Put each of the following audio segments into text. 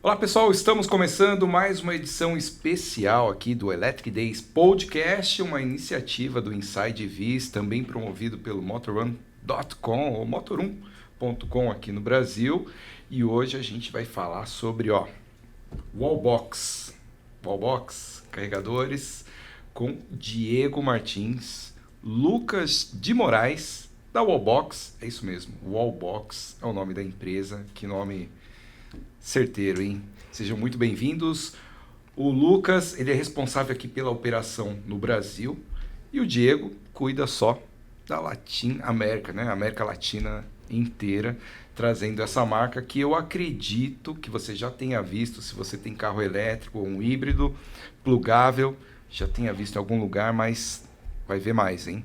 Olá pessoal, estamos começando mais uma edição especial aqui do Electric Days Podcast, uma iniciativa do Inside Vis, também promovido pelo Motorrun.com ou Motorrun.com aqui no Brasil. E hoje a gente vai falar sobre Wallbox, carregadores, com Diego Martins, Lucas de Moraes, da Wallbox, é isso mesmo, Wallbox é o nome da empresa, que nome certeiro, hein? Sejam muito bem-vindos. O Lucas, ele é responsável aqui pela operação no Brasil e o Diego cuida só da Latin América, né? América Latina inteira, trazendo essa marca que eu acredito que você já tenha visto, se você tem carro elétrico ou um híbrido plugável, já tenha visto em algum lugar, mas vai ver mais, hein?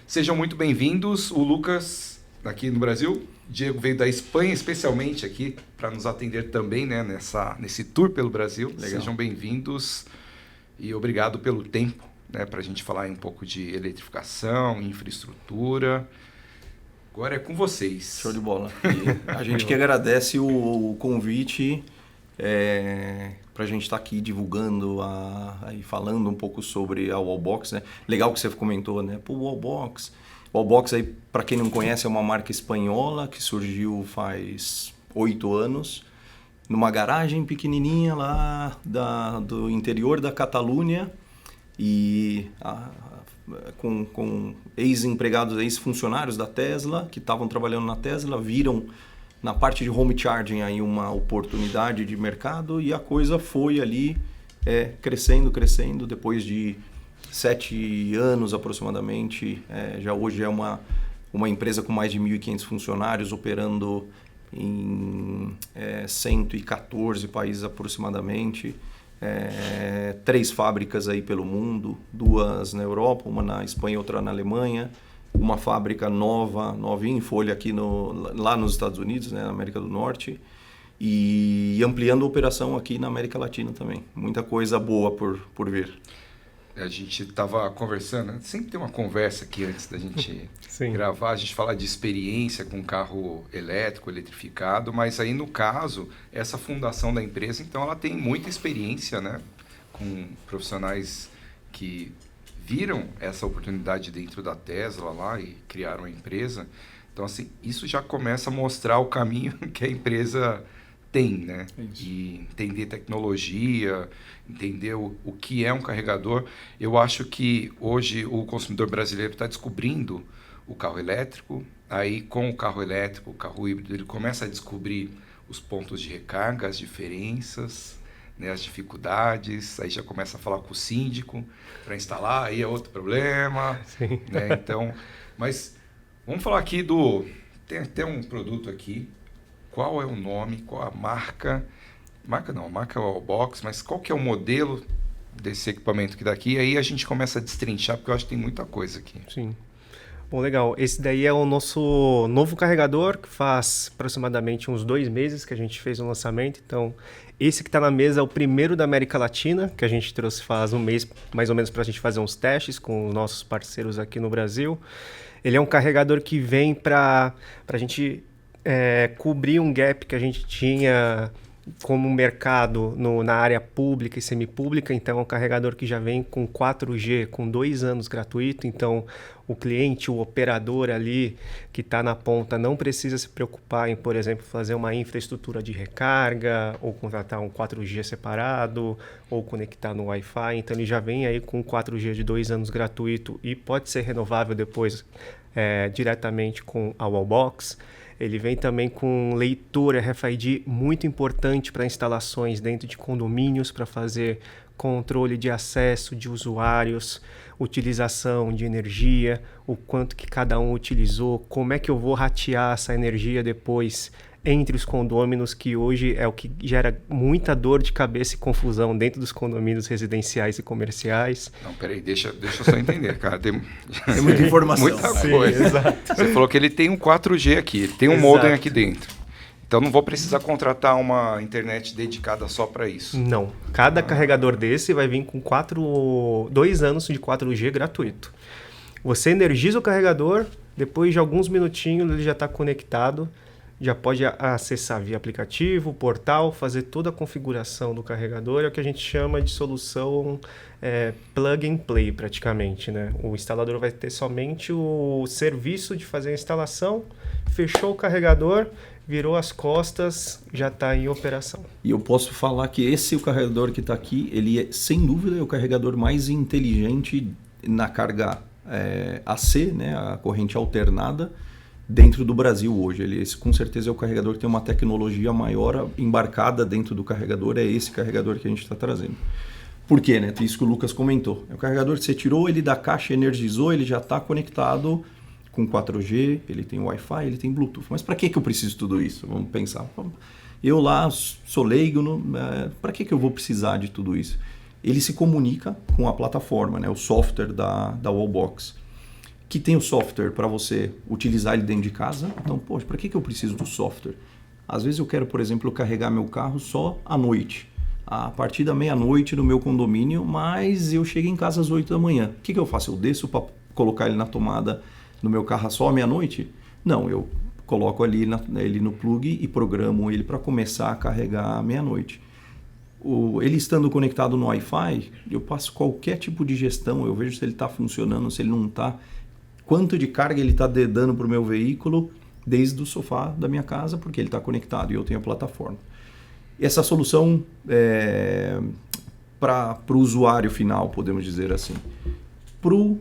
Sejam muito bem-vindos. O Lucas, aqui no Brasil, Diego veio da Espanha especialmente aqui para nos atender também, né, nesse tour pelo Brasil. Legal. Sejam bem-vindos e obrigado pelo tempo, né, para a gente falar um pouco de eletrificação, infraestrutura. Agora é com vocês. Show de bola. E a gente que agradece o convite para a gente estar aqui divulgando e falando um pouco sobre a Wallbox, né? Legal que você comentou, né? Pô, Wallbox. Wallbox, aí, para quem não conhece, é uma marca espanhola que surgiu faz 8 anos, numa garagem pequenininha lá do interior da Catalunha e com ex-empregados, ex-funcionários da Tesla que estavam trabalhando na Tesla, viram na parte de home charging aí uma oportunidade de mercado e a coisa foi ali crescendo depois de 7 anos aproximadamente, hoje é uma empresa com mais de 1.500 funcionários operando em 114 países aproximadamente, 3 fábricas aí pelo mundo, 2 na Europa, uma na Espanha e outra na Alemanha, uma fábrica novinha em folha aqui lá nos Estados Unidos, né, na América do Norte, e ampliando a operação aqui na América Latina também. Muita coisa boa por vir. A gente estava conversando, sempre tem uma conversa aqui antes da gente gravar, a gente fala de experiência com carro elétrico, eletrificado, mas aí no caso, essa fundação da empresa, então ela tem muita experiência, né, com profissionais que viram essa oportunidade dentro da Tesla lá e criaram a empresa. Então assim, isso já começa a mostrar o caminho que a empresa tem, né? Isso. E entender tecnologia, entender o que é um carregador. Eu acho que hoje o consumidor brasileiro está descobrindo o carro elétrico, aí com o carro elétrico, o carro híbrido, ele começa a descobrir os pontos de recarga, as diferenças, né, as dificuldades, aí já começa a falar com o síndico para instalar, aí é outro problema. Sim. Né? Então, mas vamos falar aqui tem um produto aqui. Qual é o nome, qual a marca? A marca é o Wallbox, mas qual que é o modelo desse equipamento que daqui? Aí a gente começa a destrinchar, porque eu acho que tem muita coisa aqui. Sim. Bom, legal. Esse daí é o nosso novo carregador, que faz aproximadamente uns 2 meses que a gente fez o lançamento. Então, esse que está na mesa é o primeiro da América Latina, que a gente trouxe faz um mês, mais ou menos, para a gente fazer uns testes com os nossos parceiros aqui no Brasil. Ele é um carregador que vem para a gente cobrir um gap que a gente tinha como mercado na área pública e semipública. Então é um carregador que já vem com 4G, com 2 anos gratuito. Então o cliente, o operador ali que está na ponta não precisa se preocupar em, por exemplo, fazer uma infraestrutura de recarga ou contratar um 4G separado ou conectar no Wi-Fi. Então ele já vem aí com 4G de 2 anos gratuito e pode ser renovável depois diretamente com a Wallbox. Ele vem também com leitor RFID muito importante para instalações dentro de condomínios, para fazer controle de acesso de usuários, utilização de energia, o quanto que cada um utilizou, como é que eu vou ratear essa energia depois entre os condôminos, que hoje é o que gera muita dor de cabeça e confusão dentro dos condomínios residenciais e comerciais. Não, peraí, deixa eu só entender, cara. Tem muita informação. Muita coisa. Sim, exato. Você falou que ele tem um 4G aqui, ele tem um modem aqui dentro. Então não vou precisar contratar uma internet dedicada só para isso. Não. Cada carregador desse vai vir com 2 anos de 4G gratuito. Você energiza o carregador, depois de alguns minutinhos ele já está conectado já pode acessar via aplicativo, portal, fazer toda a configuração do carregador. É o que a gente chama de solução plug and play, praticamente, né? O instalador vai ter somente o serviço de fazer a instalação, fechou o carregador, virou as costas, já está em operação. E eu posso falar que esse o carregador que está aqui, ele é, sem dúvida, o carregador mais inteligente na carga AC, né, a corrente alternada, dentro do Brasil hoje. Esse com certeza é o carregador que tem uma tecnologia maior embarcada dentro do carregador, é esse carregador que a gente está trazendo. Por quê? Né? Isso que o Lucas comentou. É o carregador que você tirou ele da caixa, energizou, ele já está conectado com 4G, ele tem Wi-Fi, ele tem Bluetooth. Mas para que eu preciso de tudo isso? Vamos pensar. Eu lá sou leigo, para que eu vou precisar de tudo isso? Ele se comunica com a plataforma, né? O software da Wallbox, que tem o software para você utilizar ele dentro de casa. Então, poxa, para que eu preciso do software? Às vezes eu quero, por exemplo, carregar meu carro só à noite, a partir da meia-noite no meu condomínio, mas eu chego em casa às 8 da manhã. O que eu faço? Eu desço para colocar ele na tomada no meu carro só à meia-noite? Não, eu coloco ali ele no plug e programo ele para começar a carregar à meia-noite. Ele estando conectado no Wi-Fi, eu passo qualquer tipo de gestão, eu vejo se ele está funcionando, se ele não está, quanto de carga ele está dando para o meu veículo desde o sofá da minha casa, porque ele está conectado e eu tenho a plataforma. Essa solução para o usuário final, podemos dizer assim. Para o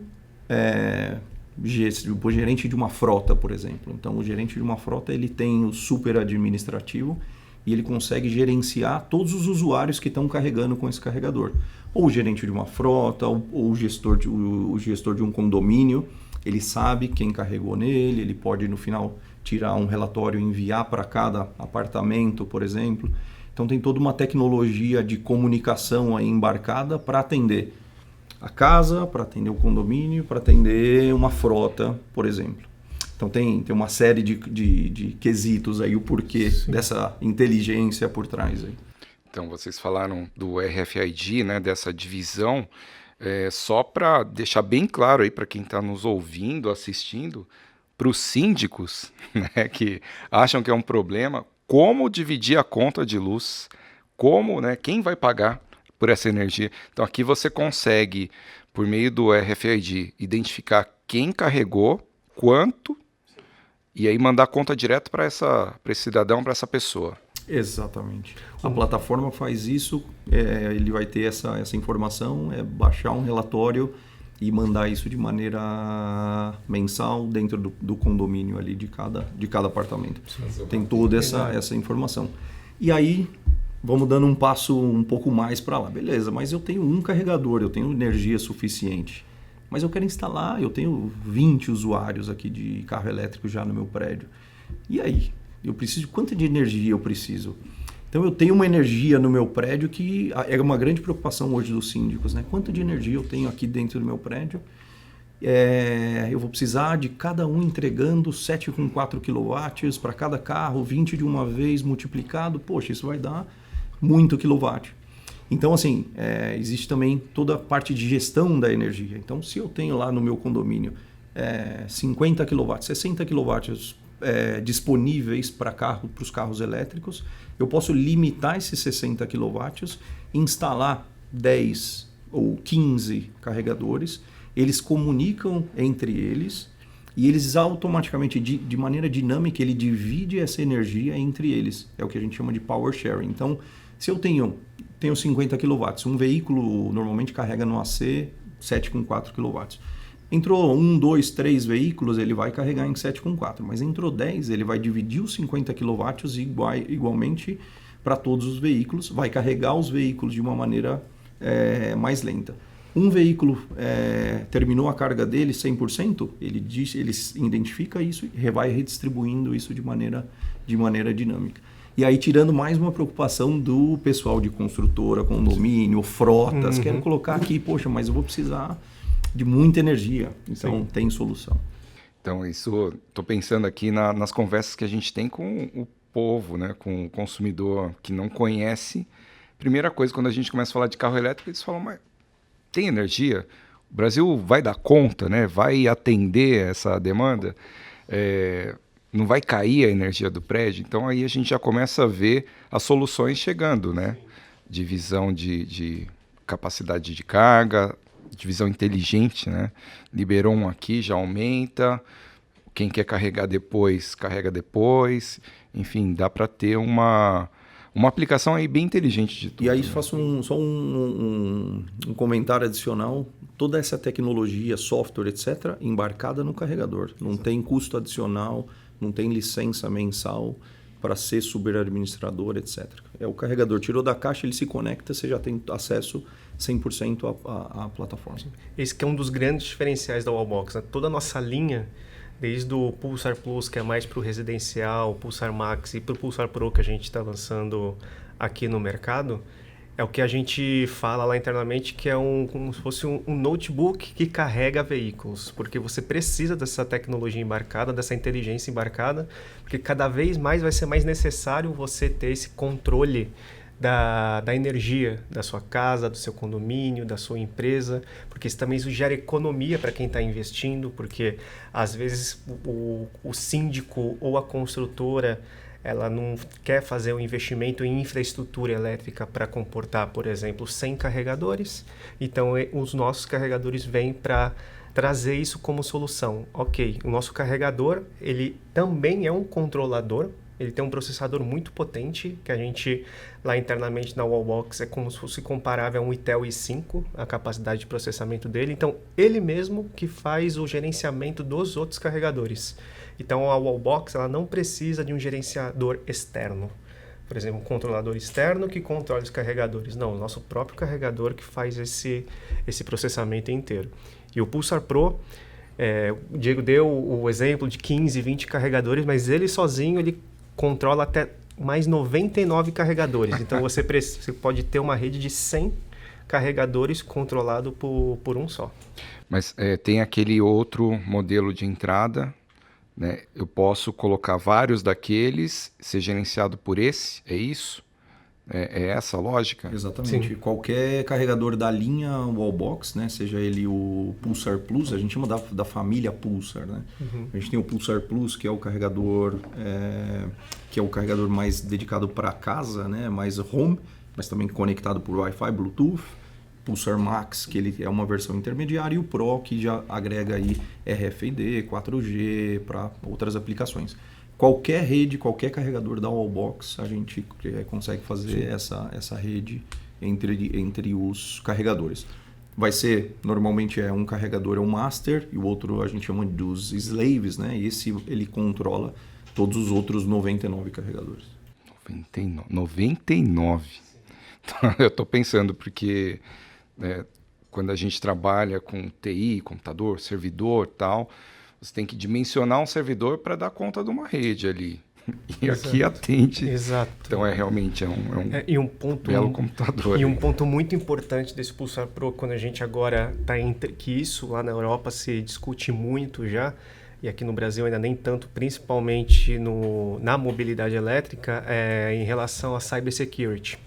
gerente de uma frota, por exemplo. Então, o gerente de uma frota ele tem o super administrativo e ele consegue gerenciar todos os usuários que estão carregando com esse carregador. Ou o gerente de uma frota, ou o gestor de um condomínio, ele sabe quem carregou nele, ele pode no final tirar um relatório e enviar para cada apartamento, por exemplo. Então tem toda uma tecnologia de comunicação aí embarcada para atender a casa, para atender o condomínio, para atender uma frota, por exemplo. Então tem uma série de quesitos aí, o porquê dessa inteligência por trás aí. Então vocês falaram do RFID, né, dessa divisão, só para deixar bem claro aí para quem está nos ouvindo, assistindo, para os síndicos, né, que acham que é um problema, como dividir a conta de luz, quem vai pagar por essa energia. Então aqui você consegue, por meio do RFID, identificar quem carregou, quanto, e aí mandar a conta direto para esse cidadão, para essa pessoa. Exatamente. A plataforma faz isso, ele vai ter essa informação, baixar um relatório e mandar isso de maneira mensal dentro do condomínio ali de cada apartamento. Tem toda essa informação. E aí, vamos dando um passo um pouco mais para lá. Beleza, mas eu tenho um carregador, eu tenho energia suficiente. Mas eu quero instalar, eu tenho 20 usuários aqui de carro elétrico já no meu prédio. E aí? Eu preciso, quanto de energia eu preciso? Então eu tenho uma energia no meu prédio que é uma grande preocupação hoje dos síndicos, né? Quanto de energia eu tenho aqui dentro do meu prédio? Eu vou precisar de cada um entregando 7,4 kW para cada carro, 20 de uma vez multiplicado. Poxa, isso vai dar muito quilowatt. Então, assim, existe também toda a parte de gestão da energia. Então, se eu tenho lá no meu condomínio 50 kW, 60 kW disponíveis para os carros elétricos, eu posso limitar esses 60 kW, instalar 10 ou 15 carregadores, eles comunicam entre eles e eles automaticamente, de maneira dinâmica, ele divide essa energia entre eles. É o que a gente chama de power sharing. Então, se eu tenho 50 kW, um veículo normalmente carrega no AC 7,4 kW. Entrou 1, 2, 3 veículos, ele vai carregar em 7,4. Mas entrou 10, ele vai dividir os 50 kW igualmente para todos os veículos, vai carregar os veículos de uma maneira mais lenta. Um veículo terminou a carga dele 100%, ele identifica isso e vai redistribuindo isso de maneira dinâmica. E aí tirando mais uma preocupação do pessoal de construtora, condomínio, frotas, quero colocar aqui, poxa, mas eu vou precisar de muita energia, então tem solução. Então isso, estou pensando aqui nas conversas que a gente tem com o povo, né, com o consumidor que não conhece. Primeira coisa, quando a gente começa a falar de carro elétrico, eles falam, mas tem energia? O Brasil vai dar conta, né? Vai atender essa demanda? não vai cair a energia do prédio. Então aí a gente já começa a ver as soluções chegando, né? Divisão de capacidade de carga, divisão inteligente, né? Liberou um aqui, já aumenta. Quem quer carregar depois, carrega depois. Enfim, dá para ter uma aplicação aí bem inteligente de tudo. E aí né? faço um comentário adicional. Toda essa tecnologia, software, etc., embarcada no carregador. Não tem custo adicional, não tem licença mensal para ser superadministrador, etc. É o carregador. Tirou da caixa, ele se conecta, você já tem acesso 100% à plataforma. Esse que é um dos grandes diferenciais da Wallbox. Né? Toda a nossa linha, desde o Pulsar Plus, que é mais para o residencial, o Pulsar Max e para o Pulsar Pro que a gente está lançando aqui no mercado, é o que a gente fala lá internamente que é como se fosse um notebook que carrega veículos, porque você precisa dessa tecnologia embarcada, dessa inteligência embarcada, porque cada vez mais vai ser mais necessário você ter esse controle da energia da sua casa, do seu condomínio, da sua empresa, porque isso também gera economia para quem está investindo, porque às vezes o síndico ou a construtora ela não quer fazer um investimento em infraestrutura elétrica para comportar, por exemplo, 100 carregadores. Então, os nossos carregadores vêm para trazer isso como solução. Ok, o nosso carregador, ele também é um controlador, ele tem um processador muito potente, que a gente, lá internamente na Wallbox, é como se fosse comparável a um Intel i5, a capacidade de processamento dele. Então, ele mesmo que faz o gerenciamento dos outros carregadores. Então, a Wallbox ela não precisa de um gerenciador externo. Por exemplo, um controlador externo que controla os carregadores. Não, o nosso próprio carregador que faz esse processamento inteiro. E o Pulsar Pro, o Diego deu o exemplo de 15, 20 carregadores, mas ele sozinho ele controla até mais 99 carregadores. Então, você pode ter uma rede de 100 carregadores controlado por um só. Mas tem aquele outro modelo de entrada, né? Eu posso colocar vários daqueles, ser gerenciado por esse, é isso? É essa a lógica? Exatamente. Sim. Qualquer carregador da linha Wallbox, né? Seja ele o Pulsar Plus, a gente chama da família Pulsar, né? Uhum. A gente tem o Pulsar Plus, que é o carregador mais dedicado para casa, né? Mais home, mas também conectado por Wi-Fi, Bluetooth. Pulsar Max, que ele é uma versão intermediária, e o Pro, que já agrega aí RFID, 4G para outras aplicações. Qualquer rede, qualquer carregador da Wallbox, a gente consegue fazer essa rede entre os carregadores. Vai ser, normalmente um carregador é um master e o outro a gente chama dos slaves, né? Esse ele controla todos os outros 99 carregadores. 99? Eu estou pensando porque quando a gente trabalha com TI, computador, servidor tal, você tem que dimensionar um servidor para dar conta de uma rede ali. E exato. Aqui atende. Exato. Então realmente um belo computador. E um ponto muito importante desse Pulsar Pro, quando a gente agora está que isso lá na Europa se discute muito já, e aqui no Brasil ainda nem tanto, principalmente na mobilidade elétrica, em relação a cybersecurity.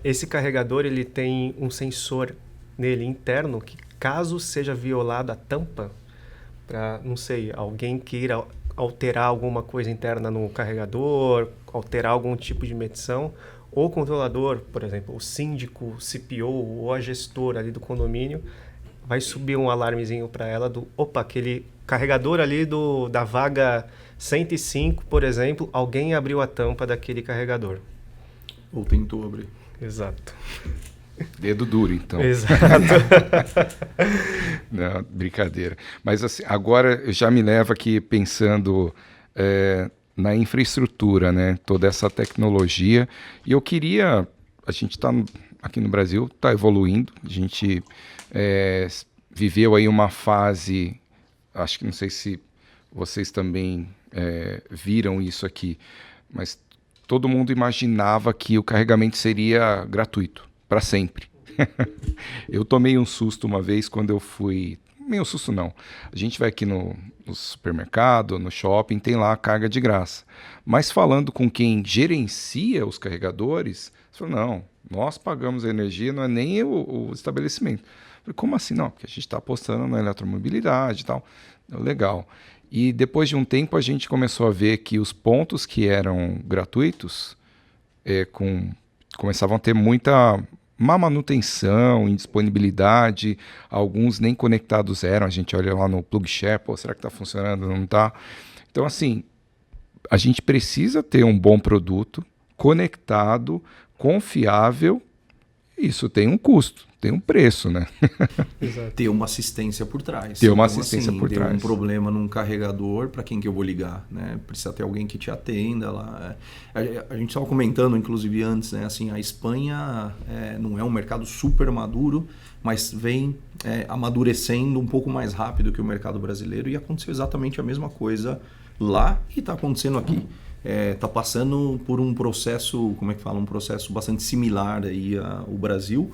Esse carregador ele tem um sensor nele interno que, caso seja violada a tampa, para, não sei, alguém queira alterar alguma coisa interna no carregador, alterar algum tipo de medição, o controlador, por exemplo, o síndico, o CPO ou a gestora ali do condomínio, vai subir um alarmezinho para ela aquele carregador ali da vaga 105, por exemplo, alguém abriu a tampa daquele carregador. Ou tentou abrir. Exato. Dedo duro, então. Exato. Não, brincadeira. Mas assim, agora já me leva aqui pensando na infraestrutura, né? Toda essa tecnologia. E eu queria... A gente está aqui no Brasil, está evoluindo. A gente viveu aí uma fase... Acho que não sei se vocês também viram isso aqui, mas todo mundo imaginava que o carregamento seria gratuito, para sempre. Eu tomei um susto uma vez quando eu fui... Meio susto não. A gente vai aqui no supermercado, no shopping, tem lá a carga de graça. Mas falando com quem gerencia os carregadores, você falou, não, nós pagamos a energia, não é nem o estabelecimento. Eu falei, como assim? Não, porque a gente está apostando na eletromobilidade e tal. Legal. E depois de um tempo a gente começou a ver que os pontos que eram gratuitos começavam a ter muita má manutenção, indisponibilidade, alguns nem conectados eram, a gente olha lá no PlugShare, pô, será que está funcionando? Não está? Então, assim, a gente precisa ter um bom produto, conectado, confiável. Isso tem um custo, tem um preço, né? Ter uma assistência por trás. Ter uma assistência por trás. Ter um problema num carregador, para quem que eu vou ligar, né? Precisa ter alguém que te atenda lá. A gente estava comentando, inclusive antes, né? Assim, a Espanha não é um mercado super maduro, mas vem amadurecendo um pouco mais rápido que o mercado brasileiro, e aconteceu exatamente a mesma coisa lá e está acontecendo aqui. Está passando por um processo, como é que fala? Um processo bastante similar aí ao Brasil,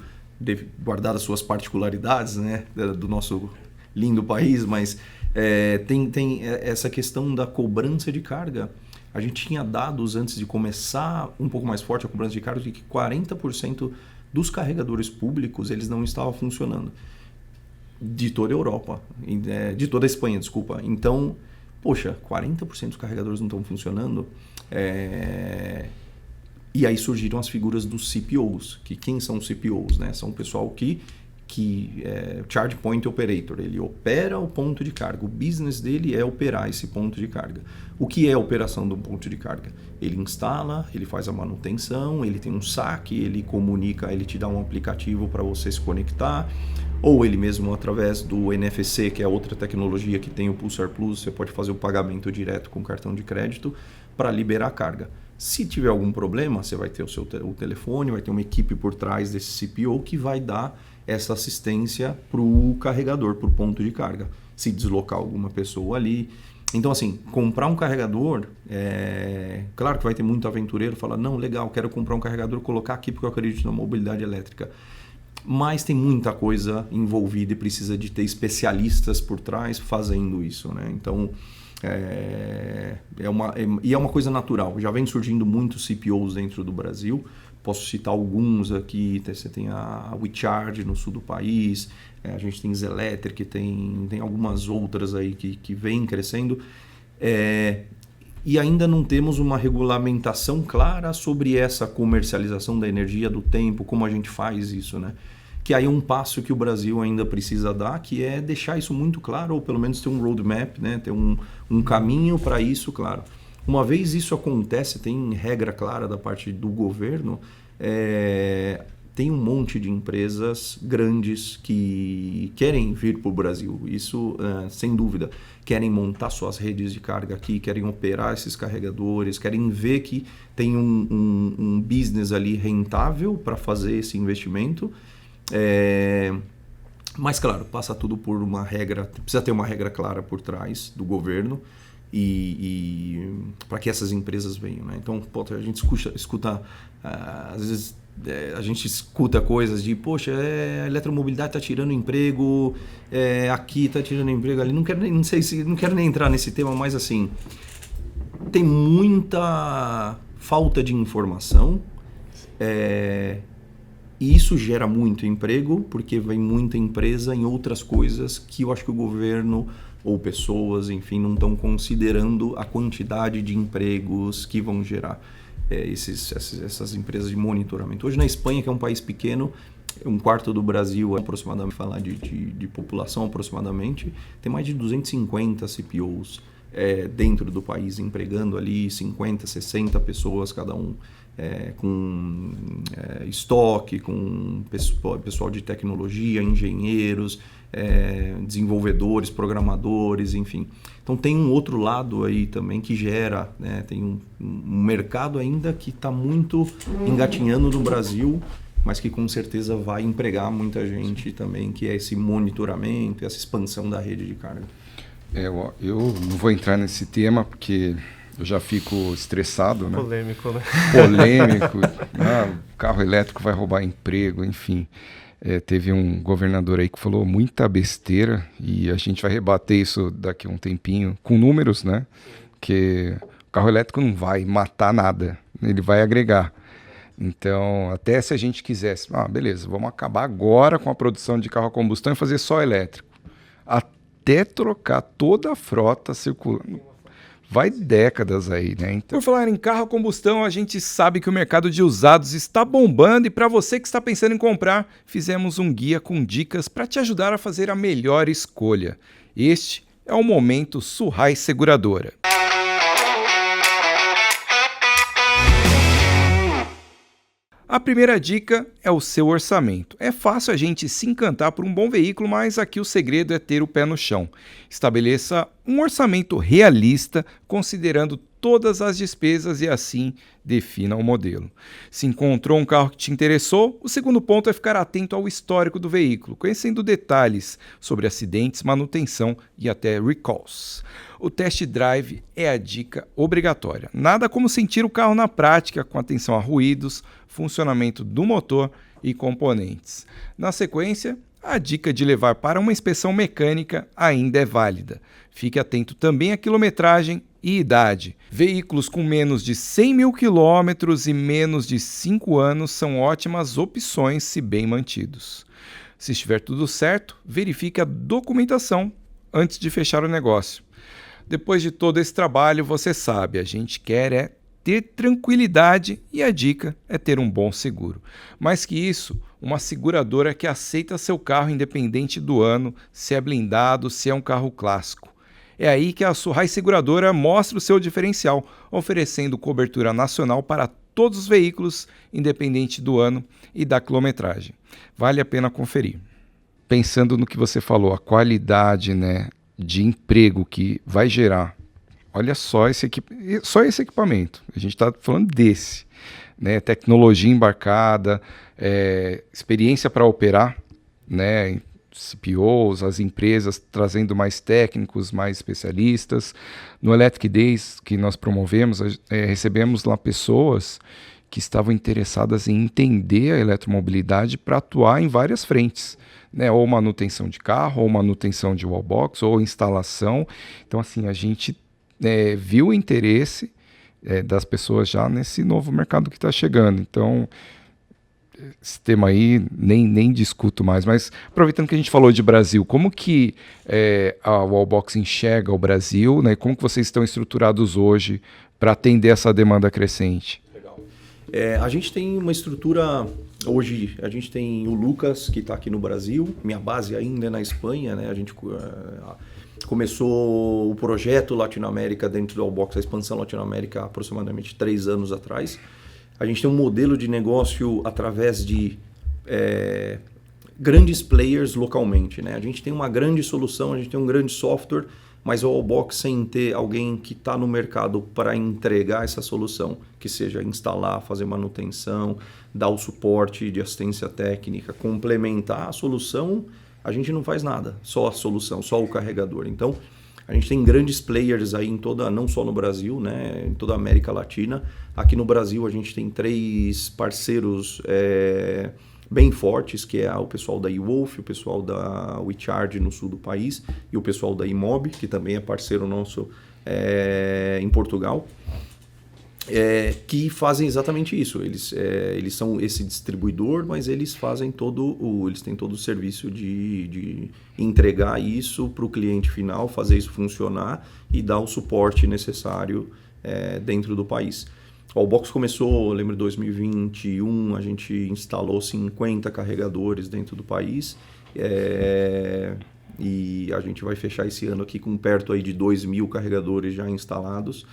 guardadas as suas particularidades, né, do nosso lindo país, mas tem essa questão da cobrança de carga. A gente tinha dados antes de começar um pouco mais forte a cobrança de carga de que 40% dos carregadores públicos eles não estavam funcionando. De toda a Europa, de toda a Espanha, desculpa. Então, poxa, 40% dos carregadores não estão funcionando. E aí surgiram as figuras dos CPOs. Quem são os CPOs? Né? São o pessoal que Charge Point Operator. Ele opera o ponto de carga. O business dele é operar esse ponto de carga. O que é a operação de um ponto de carga? Ele instala, ele faz a manutenção, ele tem um saque, ele comunica, ele te dá um aplicativo para você se conectar, ou ele mesmo através do NFC, que é outra tecnologia que tem o Pulsar Plus, você pode fazer o pagamento direto com cartão de crédito para liberar a carga. Se tiver algum problema, você vai ter o telefone, vai ter uma equipe por trás desse CPO que vai dar essa assistência para o carregador, para o ponto de carga. Se deslocar alguma pessoa ali. Então, assim, comprar um carregador, claro que vai ter muito aventureiro que fala, não, legal, quero comprar um carregador, colocar aqui porque eu acredito na mobilidade elétrica. Mas tem muita coisa envolvida e precisa de ter especialistas por trás fazendo isso, né? Então, é uma coisa natural. Já vem surgindo muitos CPOs dentro do Brasil. Posso citar alguns aqui. Você tem a WeCharge no sul do país. A gente tem Zelectric, tem algumas outras aí que vêm crescendo. E ainda não temos uma regulamentação clara sobre essa comercialização da energia, do tempo, como a gente faz isso, né? Que aí é um passo que o Brasil ainda precisa dar, que é deixar isso muito claro, ou pelo menos ter um roadmap, né? Ter um caminho para isso, claro. Uma vez isso acontece, tem regra clara da parte do governo, tem um monte de empresas grandes que querem vir para o Brasil, isso sem dúvida. Querem montar suas redes de carga aqui, querem operar esses carregadores, querem ver que tem um business ali rentável para fazer esse investimento. Mas claro, passa tudo por uma regra, precisa ter uma regra clara por trás do governo e para que essas empresas venham, né? Então, a gente escuta às vezes a gente escuta coisas de, poxa, a eletromobilidade está tirando emprego, aqui está tirando emprego ali. Não quero nem entrar nesse tema, mas assim, tem muita falta de informação. E isso gera muito emprego, porque vem muita empresa em outras coisas que eu acho que o governo ou pessoas, enfim, não estão considerando a quantidade de empregos que vão gerar essas empresas de monitoramento. Hoje na Espanha, que é um país pequeno, 1/4 do Brasil, aproximadamente, falar de população aproximadamente, tem mais de 250 CPOs dentro do país, empregando ali 50, 60 pessoas cada um. Com estoque, com pessoal de tecnologia, engenheiros, desenvolvedores, programadores, enfim. Então tem um outro lado aí também que gera, né, tem um mercado ainda que está muito engatinhando no Brasil, mas que com certeza vai empregar muita gente também, que é esse monitoramento, essa expansão da rede de carga. Eu não vou entrar nesse tema porque eu já fico estressado, né? Polêmico, né? Polêmico. O carro elétrico vai roubar emprego, enfim. Teve um governador aí que falou muita besteira e a gente vai rebater isso daqui a um tempinho com números, né? Porque o carro elétrico não vai matar nada, ele vai agregar. Então, até se a gente quisesse, beleza, vamos acabar agora com a produção de carro a combustão e fazer só elétrico. até trocar toda a frota circulando. Vai décadas aí, né? Então... Por falar em carro a combustão, a gente sabe que o mercado de usados está bombando e para você que está pensando em comprar, fizemos um guia com dicas para te ajudar a fazer a melhor escolha. Este é o Momento Surrai Seguradora. A primeira dica é o seu orçamento. É fácil a gente se encantar por um bom veículo, mas aqui o segredo é ter o pé no chão. Estabeleça um orçamento realista, considerando todas as despesas e assim defina o modelo. Se encontrou um carro que te interessou, o segundo ponto é ficar atento ao histórico do veículo, conhecendo detalhes sobre acidentes, manutenção e até recalls. O test drive é a dica obrigatória. Nada como sentir o carro na prática, com atenção a ruídos, funcionamento do motor e componentes. Na sequência, a dica de levar para uma inspeção mecânica ainda é válida. Fique atento também à quilometragem e idade. Veículos com menos de 100 mil quilômetros e menos de 5 anos são ótimas opções se bem mantidos. Se estiver tudo certo, verifique a documentação antes de fechar o negócio. Depois de todo esse trabalho, você sabe, a gente quer ter tranquilidade e a dica é ter um bom seguro. Mais que isso, uma seguradora que aceita seu carro independente do ano, se é blindado, se é um carro clássico. É aí que a Surrai Seguradora mostra o seu diferencial, oferecendo cobertura nacional para todos os veículos, independente do ano e da quilometragem. Vale a pena conferir. Pensando no que você falou, a qualidade, né, de emprego que vai gerar. Olha só esse equipamento. A gente está falando desse. Né? Tecnologia embarcada, experiência para operar, né? CPOs, as empresas trazendo mais técnicos, mais especialistas. No Electric Days que nós promovemos, recebemos lá pessoas que estavam interessadas em entender a eletromobilidade para atuar em várias frentes. Né, ou manutenção de carro, ou manutenção de wallbox, ou instalação. Então, assim, a gente viu o interesse das pessoas já nesse novo mercado que está chegando. Então, esse tema aí nem discuto mais. Mas, aproveitando que a gente falou de Brasil, como que a Wallbox enxerga o Brasil, né, como que vocês estão estruturados hoje para atender essa demanda crescente? Legal. A gente tem uma estrutura... Hoje a gente tem o Lucas, que está aqui no Brasil, minha base ainda é na Espanha, né? A gente começou o projeto Latinoamérica dentro do Wallbox, a expansão Latinoamérica, há aproximadamente 3 anos atrás. A gente tem um modelo de negócio através de grandes players localmente, né? A gente tem uma grande solução, a gente tem um grande software, mas o Wallbox sem ter alguém que está no mercado para entregar essa solução, que seja instalar, fazer manutenção, dar o suporte de assistência técnica, complementar a solução, a gente não faz nada, só a solução, só o carregador. Então, a gente tem grandes players aí não só no Brasil, né, em toda a América Latina. Aqui no Brasil a gente tem 3 parceiros bem fortes, que é o pessoal da eWolf, o pessoal da WeCharge no sul do país e o pessoal da Imob, que também é parceiro nosso em Portugal, que fazem exatamente isso. Eles são esse distribuidor, mas eles fazem eles têm todo o serviço de entregar isso para o cliente final, fazer isso funcionar e dar o suporte necessário dentro do país. O Wallbox começou, lembro, em 2021, a gente instalou 50 carregadores dentro do país e a gente vai fechar esse ano aqui com perto aí de 2.000 carregadores já instalados.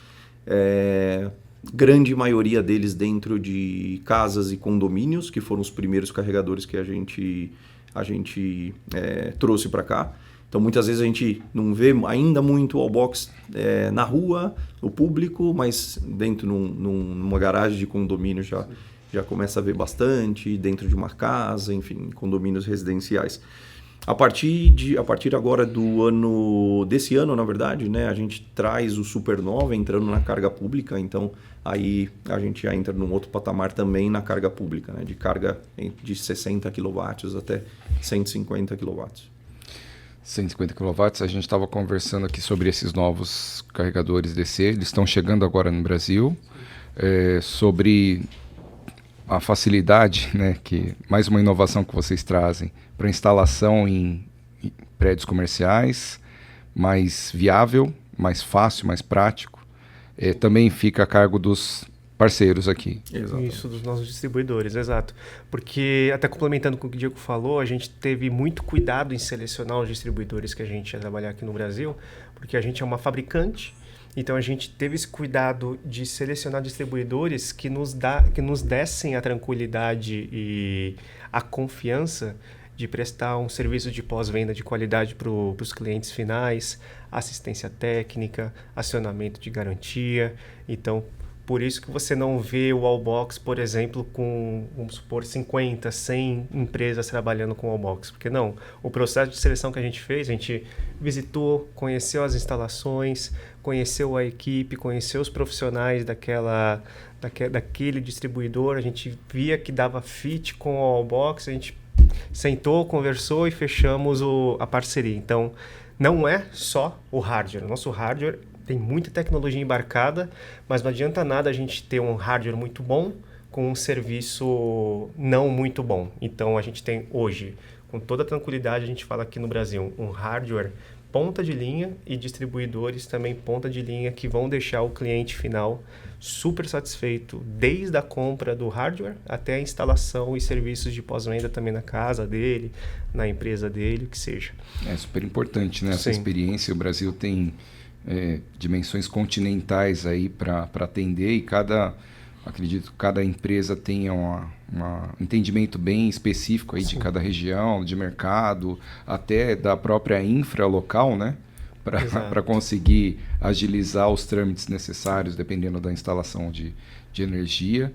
Grande maioria deles dentro de casas e condomínios, que foram os primeiros carregadores que a gente trouxe para cá. Então, muitas vezes a gente não vê ainda muito o Wallbox na rua, o público, mas dentro numa garagem de condomínio já começa a ver bastante, dentro de uma casa, enfim, condomínios residenciais. A partir agora desse ano, na verdade, né, a gente traz o Supernova entrando na carga pública, então aí a gente já entra num outro patamar também na carga pública, né, de carga de 60 kW até 150 kW. 150 kW, a gente estava conversando aqui sobre esses novos carregadores DC, eles estão chegando agora no Brasil, sobre a facilidade, né, que mais uma inovação que vocês trazem para instalação em prédios comerciais, mais viável, mais fácil, mais prático, também fica a cargo dos parceiros aqui. Exatamente. Isso, dos nossos distribuidores, exato. Porque, até complementando com o que o Diego falou, a gente teve muito cuidado em selecionar os distribuidores que a gente ia trabalhar aqui no Brasil, porque a gente é uma fabricante, então a gente teve esse cuidado de selecionar distribuidores que nos dessem a tranquilidade e a confiança de prestar um serviço de pós-venda de qualidade para os clientes finais, assistência técnica, acionamento de garantia. Então, por isso que você não vê o Wallbox, por exemplo, com, vamos supor, 50, 100 empresas trabalhando com o Wallbox. Porque não, o processo de seleção que a gente fez, a gente visitou, conheceu as instalações, conheceu a equipe, conheceu os profissionais daquele distribuidor, a gente via que dava fit com o Wallbox, a gente sentou, conversou e fechamos a parceria. Então, não é só o hardware. O nosso hardware tem muita tecnologia embarcada, mas não adianta nada a gente ter um hardware muito bom com um serviço não muito bom. Então, a gente tem hoje, com toda tranquilidade, a gente fala aqui no Brasil, um hardware ponta de linha e distribuidores também ponta de linha que vão deixar o cliente final super satisfeito, desde a compra do hardware até a instalação e serviços de pós-venda também na casa dele, na empresa dele, o que seja. É super importante, né? Essa experiência. O Brasil tem dimensões continentais aí para atender e acredito que cada empresa tenha um entendimento bem específico aí de cada região, de mercado, até da própria infra local, né? Para conseguir agilizar os trâmites necessários, dependendo da instalação de energia.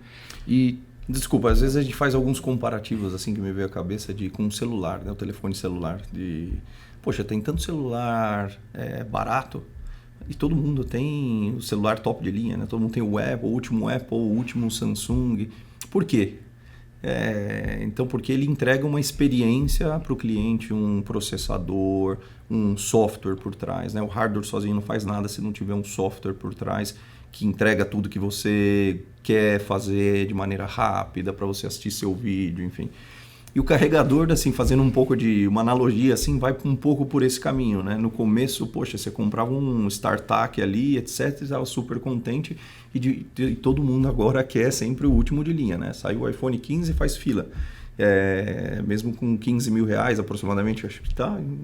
E desculpa, às vezes a gente faz alguns comparativos assim que me veio à cabeça com o celular, né? O telefone celular. Poxa, tem tanto celular barato e todo mundo tem o celular top de linha, né? Todo mundo tem o último Apple, o último Samsung. Por quê? Então, porque ele entrega uma experiência para o cliente, um processador, um software por trás, né? O hardware sozinho não faz nada se não tiver um software por trás que entrega tudo que você quer fazer de maneira rápida para você assistir seu vídeo, enfim. E o carregador, assim, fazendo um pouco de uma analogia, assim, vai um pouco por esse caminho, né? No começo, poxa, você comprava um StarTAC ali, etc, estava super contente e todo mundo agora quer sempre o último de linha, né? Saiu o iPhone 15 e faz fila. Mesmo com 15 mil reais aproximadamente, acho que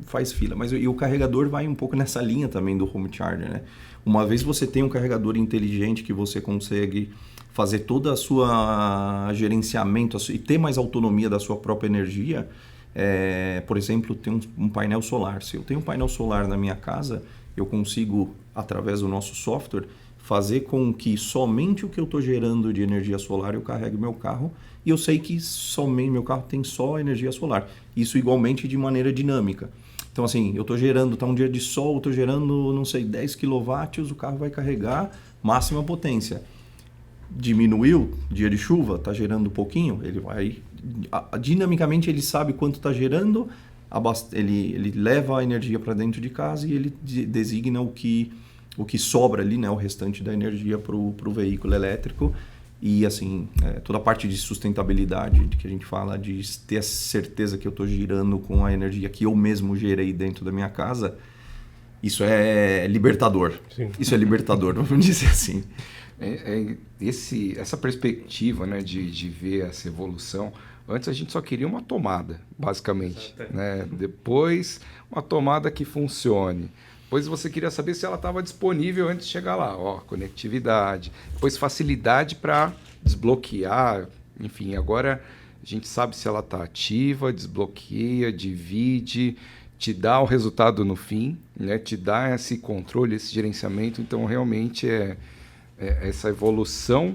faz fila. Mas e o carregador vai um pouco nessa linha também do home charger, né? Uma vez você tem um carregador inteligente que você consegue fazer toda a sua gerenciamento e ter mais autonomia da sua própria energia, por exemplo, ter um painel solar. Se eu tenho um painel solar na minha casa, eu consigo, através do nosso software, fazer com que somente o que eu estou gerando de energia solar eu carregue meu carro e eu sei que somente meu carro tem só energia solar. Isso igualmente de maneira dinâmica. Então, assim, eu estou gerando, está um dia de sol, eu estou gerando, não sei, 10 kW, o carro vai carregar máxima potência. Diminuiu, dia de chuva, está gerando um pouquinho, ele vai... Dinamicamente ele sabe quanto está gerando, ele leva a energia para dentro de casa e ele designa o que sobra ali, né, o restante da energia para o veículo elétrico. E assim, toda a parte de sustentabilidade que a gente fala, de ter a certeza que eu estou girando com a energia que eu mesmo gerei dentro da minha casa, isso é libertador. Sim. Isso é libertador, vamos dizer assim. Essa perspectiva, né, de ver essa evolução. Antes a gente só queria uma tomada, basicamente, né? Depois uma tomada que funcione. Depois você queria saber se ela estava disponível antes de chegar lá. Conectividade. Depois facilidade para desbloquear. Enfim, agora a gente sabe se ela está ativa, desbloqueia, divide, te dá o resultado no fim, né? Te dá esse controle, esse gerenciamento. Então, realmente essa evolução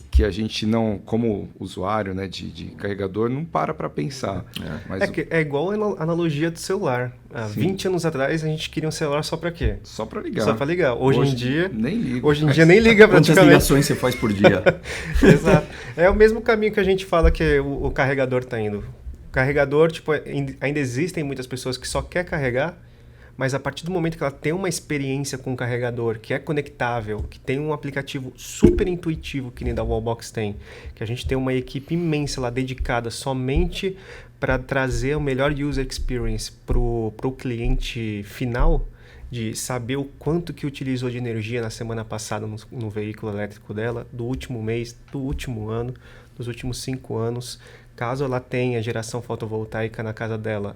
que a gente não, como usuário, né, de carregador, não para pensar. Mas é igual a analogia do celular. Há 20 anos atrás a gente queria um celular só para quê? Só para ligar. Só para ligar. Hoje em dia nem liga. Hoje em dia nem liga praticamente. Quantas ligações você faz por dia? Exato. É o mesmo caminho que a gente fala que o carregador está indo. O carregador, ainda existem muitas pessoas que só quer carregar, mas a partir do momento que ela tem uma experiência com o carregador, que é conectável, que tem um aplicativo super intuitivo que nem da Wallbox tem, que a gente tem uma equipe imensa lá dedicada somente para trazer o melhor user experience para o cliente final, de saber o quanto que utilizou de energia na semana passada no veículo elétrico dela, do último mês, do último ano, dos últimos 5 anos. Caso ela tenha geração fotovoltaica na casa dela,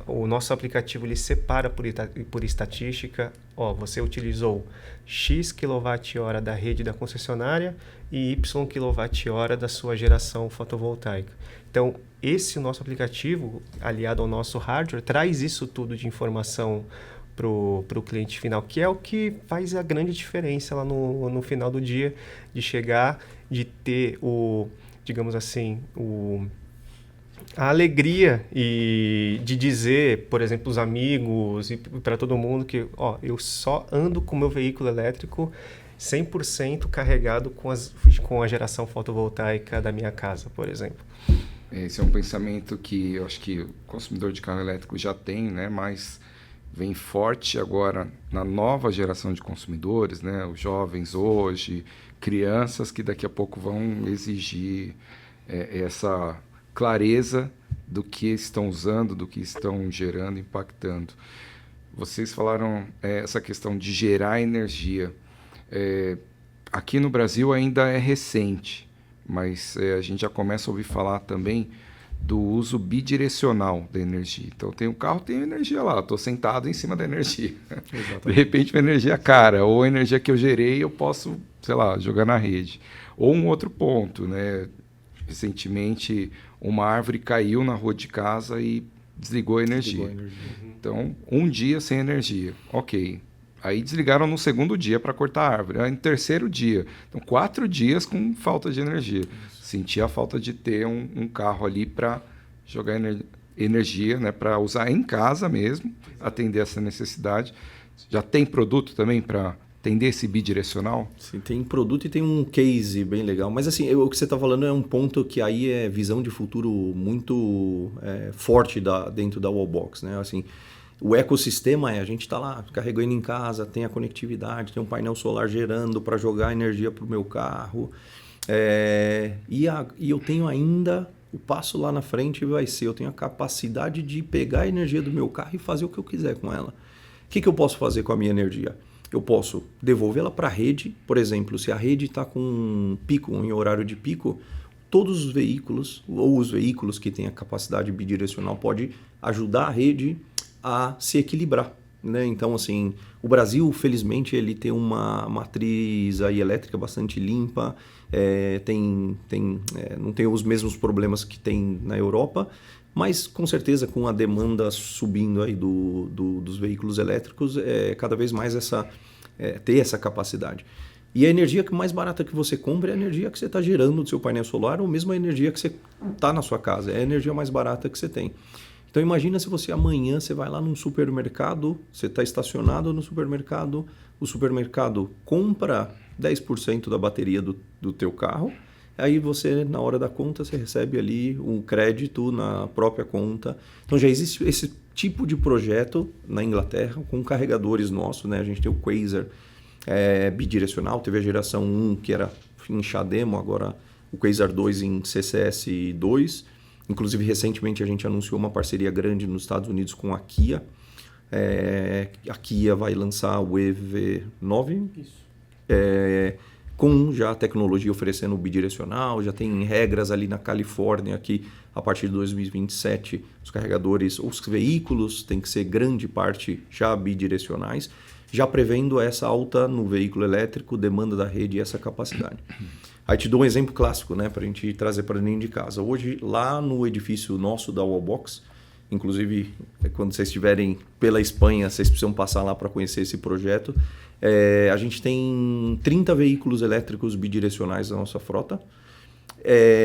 o nosso aplicativo ele separa por estatística. Você utilizou X kWh da rede da concessionária e Y kWh da sua geração fotovoltaica. Então, esse nosso aplicativo, aliado ao nosso hardware, traz isso tudo de informação para o cliente final, que é o que faz a grande diferença lá no final do dia, de chegar, de ter digamos assim, a alegria e de dizer, por exemplo, os amigos e para todo mundo que eu só ando com o meu veículo elétrico 100% carregado com a geração fotovoltaica da minha casa, por exemplo. Esse é um pensamento que eu acho que o consumidor de carro elétrico já tem, né? Mas vem forte agora na nova geração de consumidores, né? Os jovens hoje, crianças que daqui a pouco vão exigir essa clareza do que estão usando, do que estão gerando, impactando. Vocês falaram essa questão de gerar energia. Aqui no Brasil ainda é recente, mas a gente já começa a ouvir falar também do uso bidirecional da energia. Então, tem um carro, tem energia lá, estou sentado em cima da energia. Exatamente. De repente, uma energia cara, ou a energia que eu gerei, eu posso, sei lá, jogar na rede. Ou um outro ponto, né? Recentemente, uma árvore caiu na rua de casa e desligou a energia. Então, um dia sem energia. Ok. Aí desligaram no segundo dia para cortar a árvore. Aí no terceiro dia. Então, 4 dias com falta de energia. Senti a falta de ter um carro ali para jogar energia, né, para usar em casa mesmo, atender essa necessidade. Já tem produto também para atender esse bidirecional? Sim, tem produto e tem um case bem legal. Mas assim, o que você está falando é um ponto que aí é visão de futuro muito forte dentro da Wallbox, né? Assim, o ecossistema a gente está lá carregando em casa, tem a conectividade, tem um painel solar gerando para jogar energia para o meu carro. E eu tenho ainda, o passo lá na frente vai ser, eu tenho a capacidade de pegar a energia do meu carro e fazer o que eu quiser com ela. O que eu posso fazer com a minha energia? Eu posso devolvê-la para a rede, por exemplo, se a rede está com pico, em horário de pico, todos os veículos, ou os veículos que têm a capacidade bidirecional, pode ajudar a rede a se equilibrar, né? Então, assim, o Brasil, felizmente, ele tem uma matriz aí elétrica bastante limpa, não tem os mesmos problemas que tem na Europa, mas com certeza com a demanda subindo aí dos veículos elétricos, cada vez mais ter essa capacidade. E a energia mais barata que você compra é a energia que você está gerando do seu painel solar, ou mesmo a energia que você está na sua casa, é a energia mais barata que você tem. Então imagina se você amanhã você vai lá num supermercado, você está estacionado no supermercado, o supermercado compra 10% da bateria do teu carro, aí você, na hora da conta, você recebe ali um crédito na própria conta. Então já existe esse tipo de projeto na Inglaterra com carregadores nossos, né? A gente tem o Quasar bidirecional, teve a geração 1 que era em CHAdeMO, agora o Quasar 2 em CCS 2. Inclusive, recentemente a gente anunciou uma parceria grande nos Estados Unidos com a Kia. A Kia vai lançar o EV9. Isso. Com já a tecnologia oferecendo bidirecional, já tem regras ali na Califórnia que a partir de 2027 os carregadores, os veículos têm que ser grande parte já bidirecionais, já prevendo essa alta no veículo elétrico, demanda da rede e essa capacidade. Aí te dou um exemplo clássico, né, para a gente trazer para dentro de casa. Hoje, lá no edifício nosso da Wallbox, inclusive quando vocês estiverem pela Espanha, vocês precisam passar lá para conhecer esse projeto, a gente tem 30 veículos elétricos bidirecionais na nossa frota.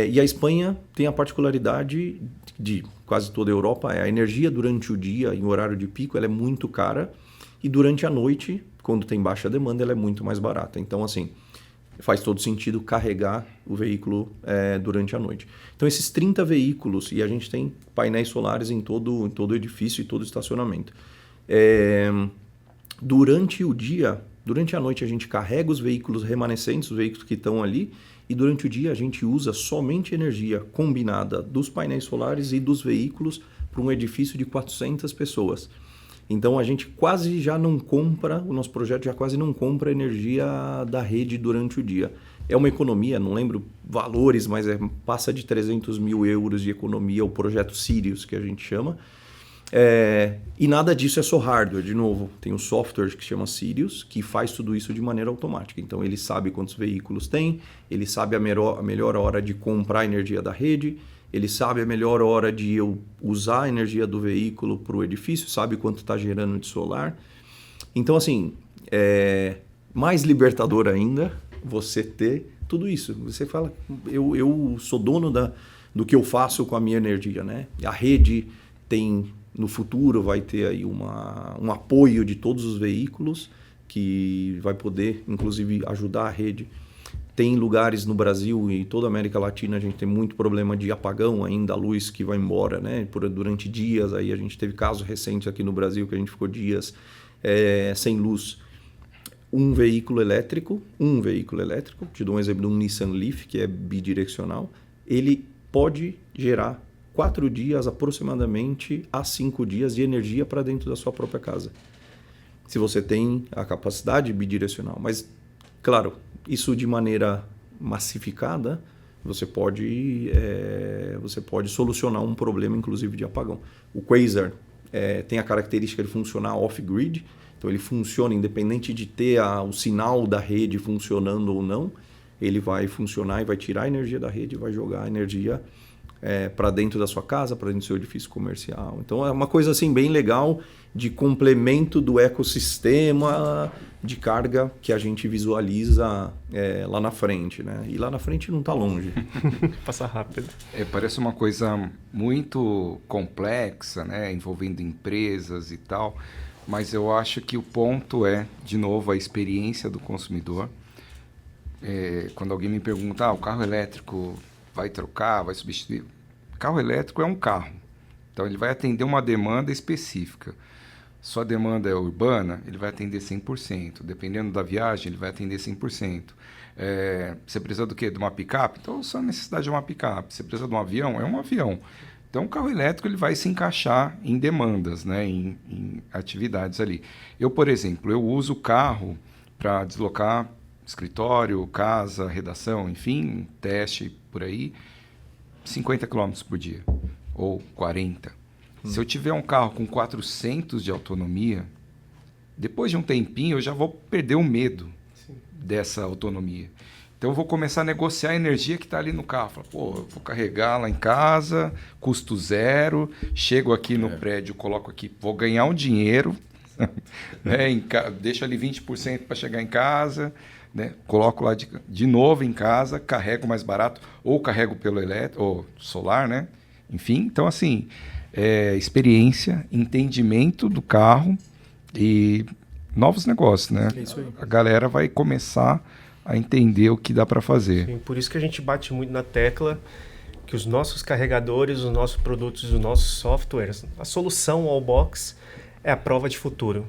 E a Espanha tem a particularidade de quase toda a Europa, a energia durante o dia, em horário de pico, ela é muito cara, e durante a noite, quando tem baixa demanda, ela é muito mais barata. Então, assim, faz todo sentido carregar o veículo durante a noite. Então, esses 30 veículos, e a gente tem painéis solares em todo o edifício e todo o estacionamento. Durante o dia, durante a noite, a gente carrega os veículos remanescentes, os veículos que estão ali, e durante o dia a gente usa somente energia combinada dos painéis solares e dos veículos para um edifício de 400 pessoas. Então a gente quase já não compra, o nosso projeto já quase não compra energia da rede durante o dia. É uma economia, não lembro valores, mas passa de 300 mil euros de economia o projeto Sirius, que a gente chama. E nada disso é só hardware, de novo. Tem um software que se chama Sirius, que faz tudo isso de maneira automática. Então ele sabe quantos veículos tem, ele sabe a melhor hora de comprar a energia da rede, ele sabe a melhor hora de eu usar a energia do veículo para o edifício, sabe quanto está gerando de solar. Então, assim, mais libertador ainda você ter tudo isso. Você fala, eu sou dono do que eu faço com a minha energia, né? A rede tem, no futuro, vai ter aí um apoio de todos os veículos que vai poder, inclusive, ajudar a rede. Tem lugares no Brasil e toda a América Latina, a gente tem muito problema de apagão ainda, a luz que vai embora, né? Durante dias. Aí a gente teve casos recentes aqui no Brasil que a gente ficou dias sem luz. Um veículo elétrico, te dou um exemplo de um Nissan Leaf, que é bidirecional, ele pode gerar 4 dias aproximadamente a 5 dias de energia para dentro da sua própria casa. Se você tem a capacidade bidirecional. Mas, claro, isso de maneira massificada, você pode solucionar um problema, inclusive, de apagão. O Quasar tem a característica de funcionar off-grid, então ele funciona independente de ter o sinal da rede funcionando ou não, ele vai funcionar e vai tirar a energia da rede e vai jogar a energia para dentro da sua casa, para dentro do seu edifício comercial. Então é uma coisa assim bem legal de complemento do ecossistema de carga que a gente visualiza lá na frente, né? E lá na frente não está longe. Passa rápido. Parece uma coisa muito complexa, né? Envolvendo empresas e tal, mas eu acho que o ponto de novo, a experiência do consumidor. Quando alguém me pergunta, o carro elétrico vai trocar, vai substituir? Carro elétrico é um carro, então ele vai atender uma demanda específica. Sua demanda é urbana, ele vai atender 100%. Dependendo da viagem, ele vai atender 100%. Você precisa do quê? De uma picape? Então, só a necessidade é uma picape. Você precisa de um avião? É um avião. Então, o carro elétrico ele vai se encaixar em demandas, né? em atividades ali. Eu, por exemplo, eu uso o carro para deslocar escritório, casa, redação, enfim, teste por aí, 50 km por dia, ou 40. Se eu tiver um carro com 400 de autonomia, depois de um tempinho eu já vou perder o medo dessa autonomia. Então eu vou começar a negociar a energia que está ali no carro. Falo, eu vou carregar lá em casa, custo zero, chego aqui no prédio, coloco aqui, vou ganhar um dinheiro, né? Deixo ali 20% para chegar em casa, né? Coloco lá de novo em casa, carrego mais barato, ou carrego pelo elétrico, ou solar, né? Enfim, então assim, experiência, entendimento do carro e novos negócios, né? É isso aí. A galera vai começar a entender o que dá para fazer. Sim, por isso que a gente bate muito na tecla que os nossos carregadores, os nossos produtos, os nossos softwares, a solução Wallbox é a prova de futuro,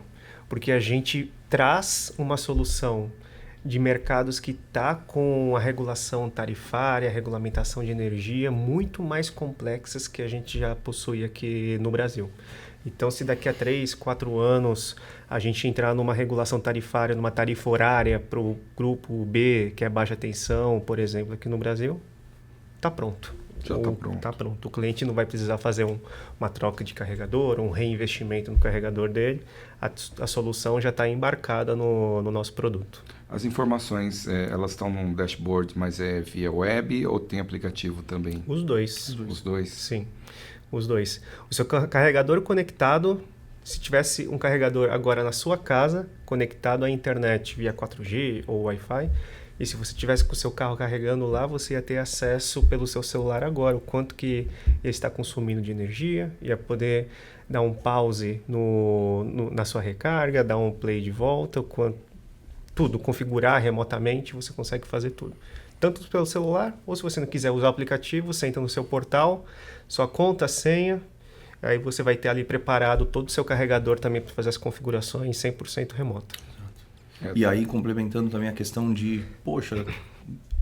porque a gente traz uma solução de mercados que está com a regulação tarifária, a regulamentação de energia muito mais complexas que a gente já possui aqui no Brasil. Então, se daqui a 3, 4 anos a gente entrar numa regulação tarifária, numa tarifa horária para o grupo B, que é baixa tensão, por exemplo, aqui no Brasil, está pronto. Já está pronto. Tá pronto. O cliente não vai precisar fazer uma troca de carregador, um reinvestimento no carregador dele. A solução já está embarcada no nosso produto. As informações, elas estão num dashboard, mas é via web ou tem aplicativo também? Os dois. Os dois? Sim, os dois. O seu carregador conectado, se tivesse um carregador agora na sua casa, conectado à internet via 4G ou Wi-Fi, e se você tivesse com o seu carro carregando lá, você ia ter acesso pelo seu celular agora, o quanto que ele está consumindo de energia, ia poder dar um pause na sua recarga, dar um play de volta, tudo, configurar remotamente, você consegue fazer tudo. Tanto pelo celular, ou se você não quiser usar o aplicativo, você entra no seu portal, sua conta, senha, aí você vai ter ali preparado todo o seu carregador também para fazer as configurações 100% remota. E aí, complementando também a questão de,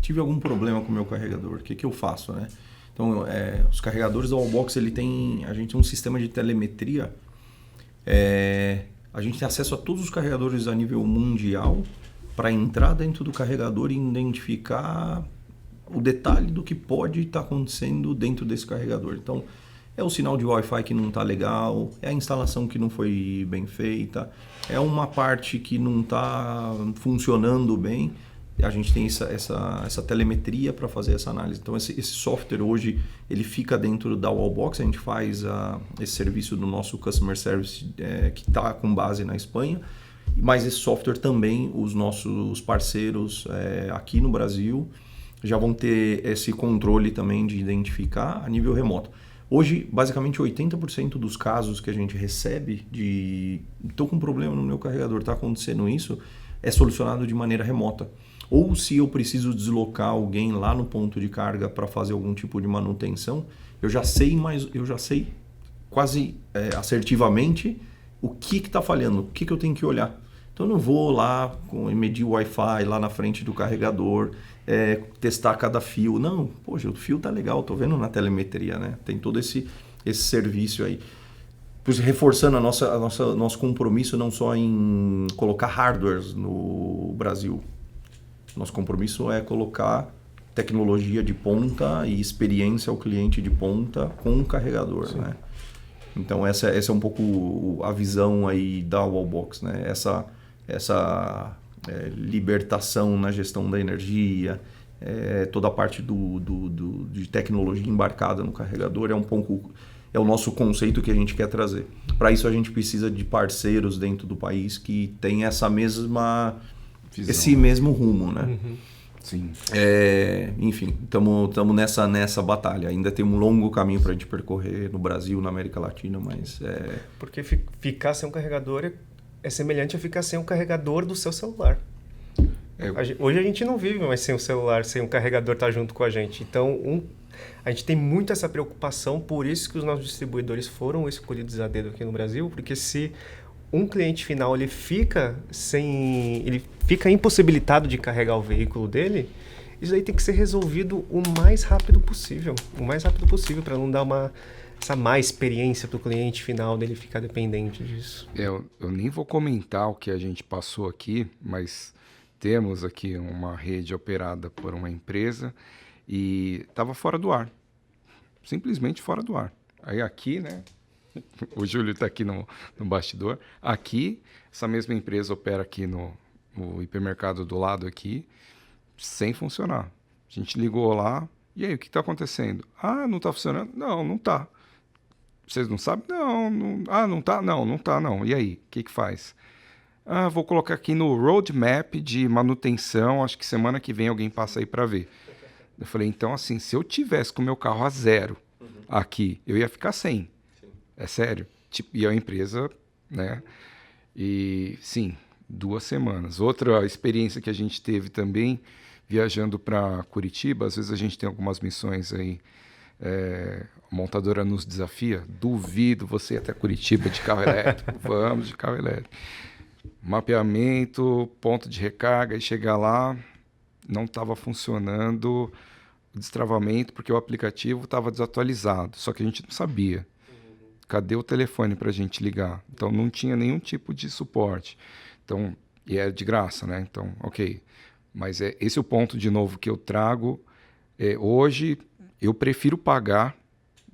tive algum problema com o meu carregador, o que eu faço, né? Então, os carregadores da Wallbox, a gente tem um sistema de telemetria A gente tem acesso a todos os carregadores a nível mundial para entrar dentro do carregador e identificar o detalhe do que pode estar acontecendo dentro desse carregador. Então, é o sinal de Wi-Fi que não está legal, é a instalação que não foi bem feita, é uma parte que não está funcionando bem. A gente tem essa telemetria para fazer essa análise. Então, esse software hoje ele fica dentro da Wallbox. A gente faz esse serviço do nosso Customer Service que está com base na Espanha. Mas esse software também, os nossos parceiros aqui no Brasil já vão ter esse controle também de identificar a nível remoto. Hoje, basicamente 80% dos casos que a gente recebe de estou com um problema no meu carregador, está acontecendo isso, é solucionado de maneira remota. Ou se eu preciso deslocar alguém lá no ponto de carga para fazer algum tipo de manutenção, eu já sei quase assertivamente o que está falhando, o que eu tenho que olhar. Então eu não vou lá medir o Wi-Fi lá na frente do carregador, testar cada fio. Não, poxa, o fio tá legal, tô vendo na telemetria, né? Tem todo esse serviço aí. Reforçando nosso compromisso não só em colocar hardwares no Brasil. Nosso compromisso é colocar tecnologia de ponta e experiência ao cliente de ponta com o carregador, né? Então essa é um pouco a visão aí da Wallbox, né? Essa libertação na gestão da energia, toda a parte de tecnologia embarcada no carregador é o nosso conceito que a gente quer trazer. Para isso a gente precisa de parceiros dentro do país que tem essa mesma visão, esse mesmo rumo, né? Uhum. Sim. Enfim, estamos nessa batalha. Ainda tem um longo caminho para a gente percorrer no Brasil, na América Latina, mas Porque ficar sem um carregador é semelhante a ficar sem um carregador do seu celular. Hoje a gente não vive mais sem o celular, sem um carregador estar junto com a gente. Então, a gente tem muito essa preocupação, por isso que os nossos distribuidores foram escolhidos a dedo aqui no Brasil, porque se um cliente final ele fica impossibilitado de carregar o veículo dele, isso aí tem que ser resolvido o mais rápido possível para não dar essa má experiência para o cliente final dele ficar dependente disso. Eu nem vou comentar o que a gente passou aqui, mas temos aqui uma rede operada por uma empresa e estava fora do ar, simplesmente fora do ar. Aí aqui, né? O Júlio está aqui no bastidor. Aqui, essa mesma empresa opera aqui no hipermercado do lado aqui, sem funcionar. A gente ligou lá, e aí, o que está acontecendo? Ah, não está funcionando? Não, não está. Vocês não sabem? Não. Não está? Não, não está, não. E aí, o que faz? Ah, vou colocar aqui no roadmap de manutenção, acho que semana que vem alguém passa aí para ver. Eu falei, então assim, se eu tivesse com o meu carro a zero aqui, eu ia ficar sem. É sério. E a empresa, né? E sim, 2 semanas. Outra experiência que a gente teve também, viajando para Curitiba, às vezes a gente tem algumas missões aí, a montadora nos desafia, duvido você ir até Curitiba de carro elétrico, vamos de carro elétrico. Mapeamento, ponto de recarga, e chegar lá, não estava funcionando o destravamento, porque o aplicativo estava desatualizado, só que a gente não sabia. Cadê o telefone para a gente ligar? Então, não tinha nenhum tipo de suporte. Então, e é de graça, né? Então, ok. Mas esse é o ponto, de novo, que eu trago. Hoje, eu prefiro pagar,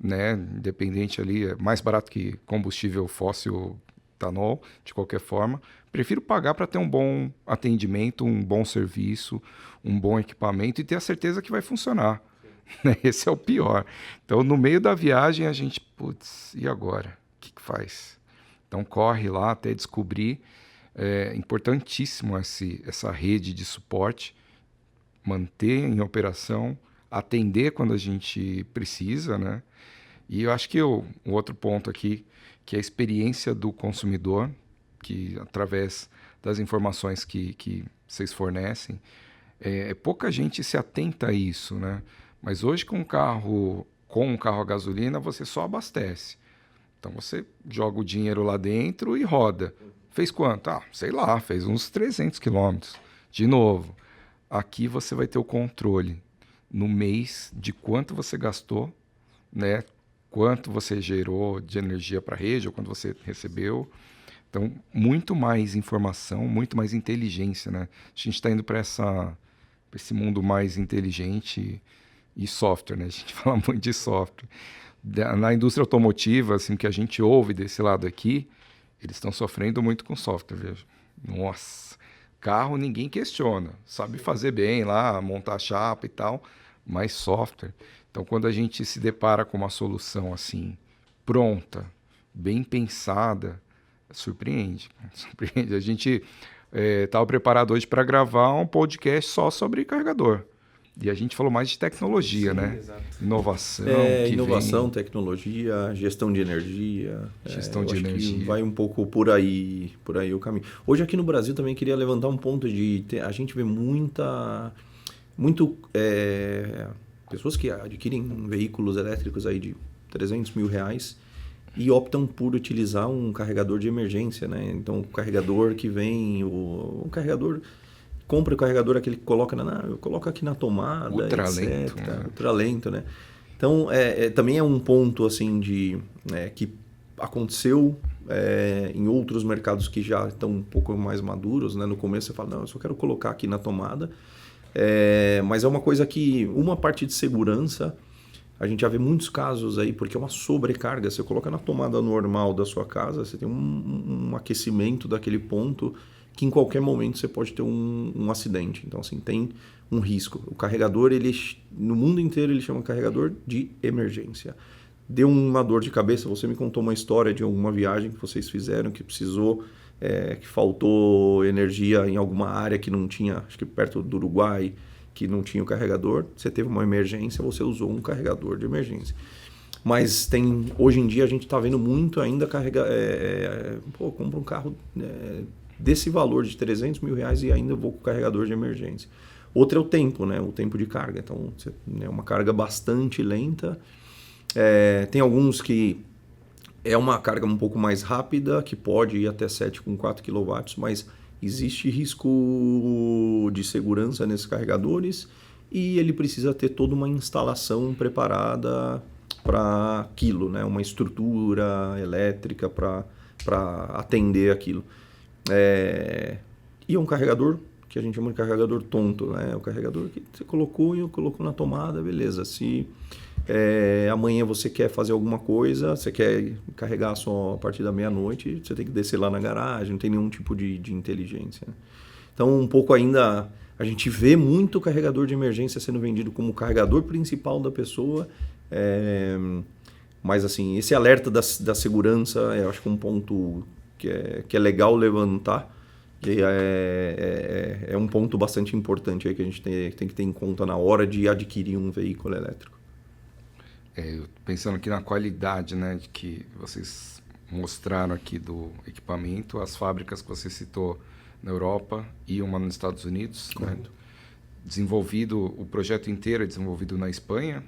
né? Independente ali, é mais barato que combustível fóssil, etanol, de qualquer forma. Prefiro pagar para ter um bom atendimento, um bom serviço, um bom equipamento e ter a certeza que vai funcionar. Esse é o pior. Então, no meio da viagem, a gente, putz, e agora? O que faz? Então, corre lá até descobrir. É importantíssimo essa rede de suporte, manter em operação, atender quando a gente precisa, né? E eu acho que um outro ponto aqui, que é a experiência do consumidor, que através das informações que vocês fornecem, pouca gente se atenta a isso, né? Mas hoje com um carro a gasolina, você só abastece. Então você joga o dinheiro lá dentro e roda. Fez quanto? Sei lá, fez uns 300 quilômetros. De novo, aqui você vai ter o controle no mês de quanto você gastou, né? quanto você gerou de energia para a rede ou quanto você recebeu. Então, muito mais informação, muito mais inteligência, né? A gente está indo para esse mundo mais inteligente e software, né? A gente fala muito de software. Na indústria automotiva, assim, que a gente ouve desse lado aqui, eles estão sofrendo muito com software, veja. Nossa, carro ninguém questiona, sabe fazer bem lá, montar a chapa e tal, mas software. Então, quando a gente se depara com uma solução assim, pronta, bem pensada, surpreende. A gente estava preparado hoje para gravar um podcast só sobre carregador. E a gente falou mais de tecnologia, Sim, né? Exato. Inovação. Inovação, tecnologia, gestão de energia. Gestão de energia. Vai um pouco por aí o caminho. Hoje aqui no Brasil também queria levantar um ponto a gente vê pessoas que adquirem veículos elétricos aí de 300 mil reais e optam por utilizar um carregador de emergência, né? Então, o carregador que vem, o carregador... Compra o carregador, aquele que coloca eu coloco aqui na tomada, ultralento, etc. né? Ultralento, né? Então, também é um ponto assim que aconteceu em outros mercados que já estão um pouco mais maduros, né? No começo você fala, não, eu só quero colocar aqui na tomada. Mas é uma coisa que, uma parte de segurança, a gente já vê muitos casos aí, porque é uma sobrecarga. Você coloca na tomada normal da sua casa, você tem um aquecimento daquele ponto que em qualquer momento você pode ter um acidente. Então, assim, tem um risco. O carregador, no mundo inteiro, ele chama carregador de emergência. Deu uma dor de cabeça, você me contou uma história de alguma viagem que vocês fizeram, que precisou, que faltou energia em alguma área que não tinha, acho que perto do Uruguai, que não tinha o carregador. Você teve uma emergência, você usou um carregador de emergência. Mas hoje em dia a gente está vendo muito ainda compra um carro... desse valor de 300 mil reais e ainda vou com o carregador de emergência. Outro é o tempo, né? O tempo de carga. Então, é uma carga bastante lenta. Tem alguns que é uma carga um pouco mais rápida, que pode ir até 7,4 kW, mas existe risco de segurança nesses carregadores e ele precisa ter toda uma instalação preparada para aquilo, né? Uma estrutura elétrica para atender aquilo. E é um carregador que a gente chama de carregador tonto, né? O carregador que você colocou na tomada, beleza. Se amanhã você quer fazer alguma coisa, você quer carregar só a partir da meia-noite, você tem que descer lá na garagem, não tem nenhum tipo de inteligência, né? Então, um pouco ainda, a gente vê muito carregador de emergência sendo vendido como o carregador principal da pessoa, mas assim, esse alerta da segurança, eu acho que é um ponto que é legal levantar, e é um ponto bastante importante aí que a gente tem que ter em conta na hora de adquirir um veículo elétrico. Pensando aqui na qualidade, né, que vocês mostraram aqui do equipamento, as fábricas que você citou na Europa e uma nos Estados Unidos, né? O projeto inteiro é desenvolvido na Espanha?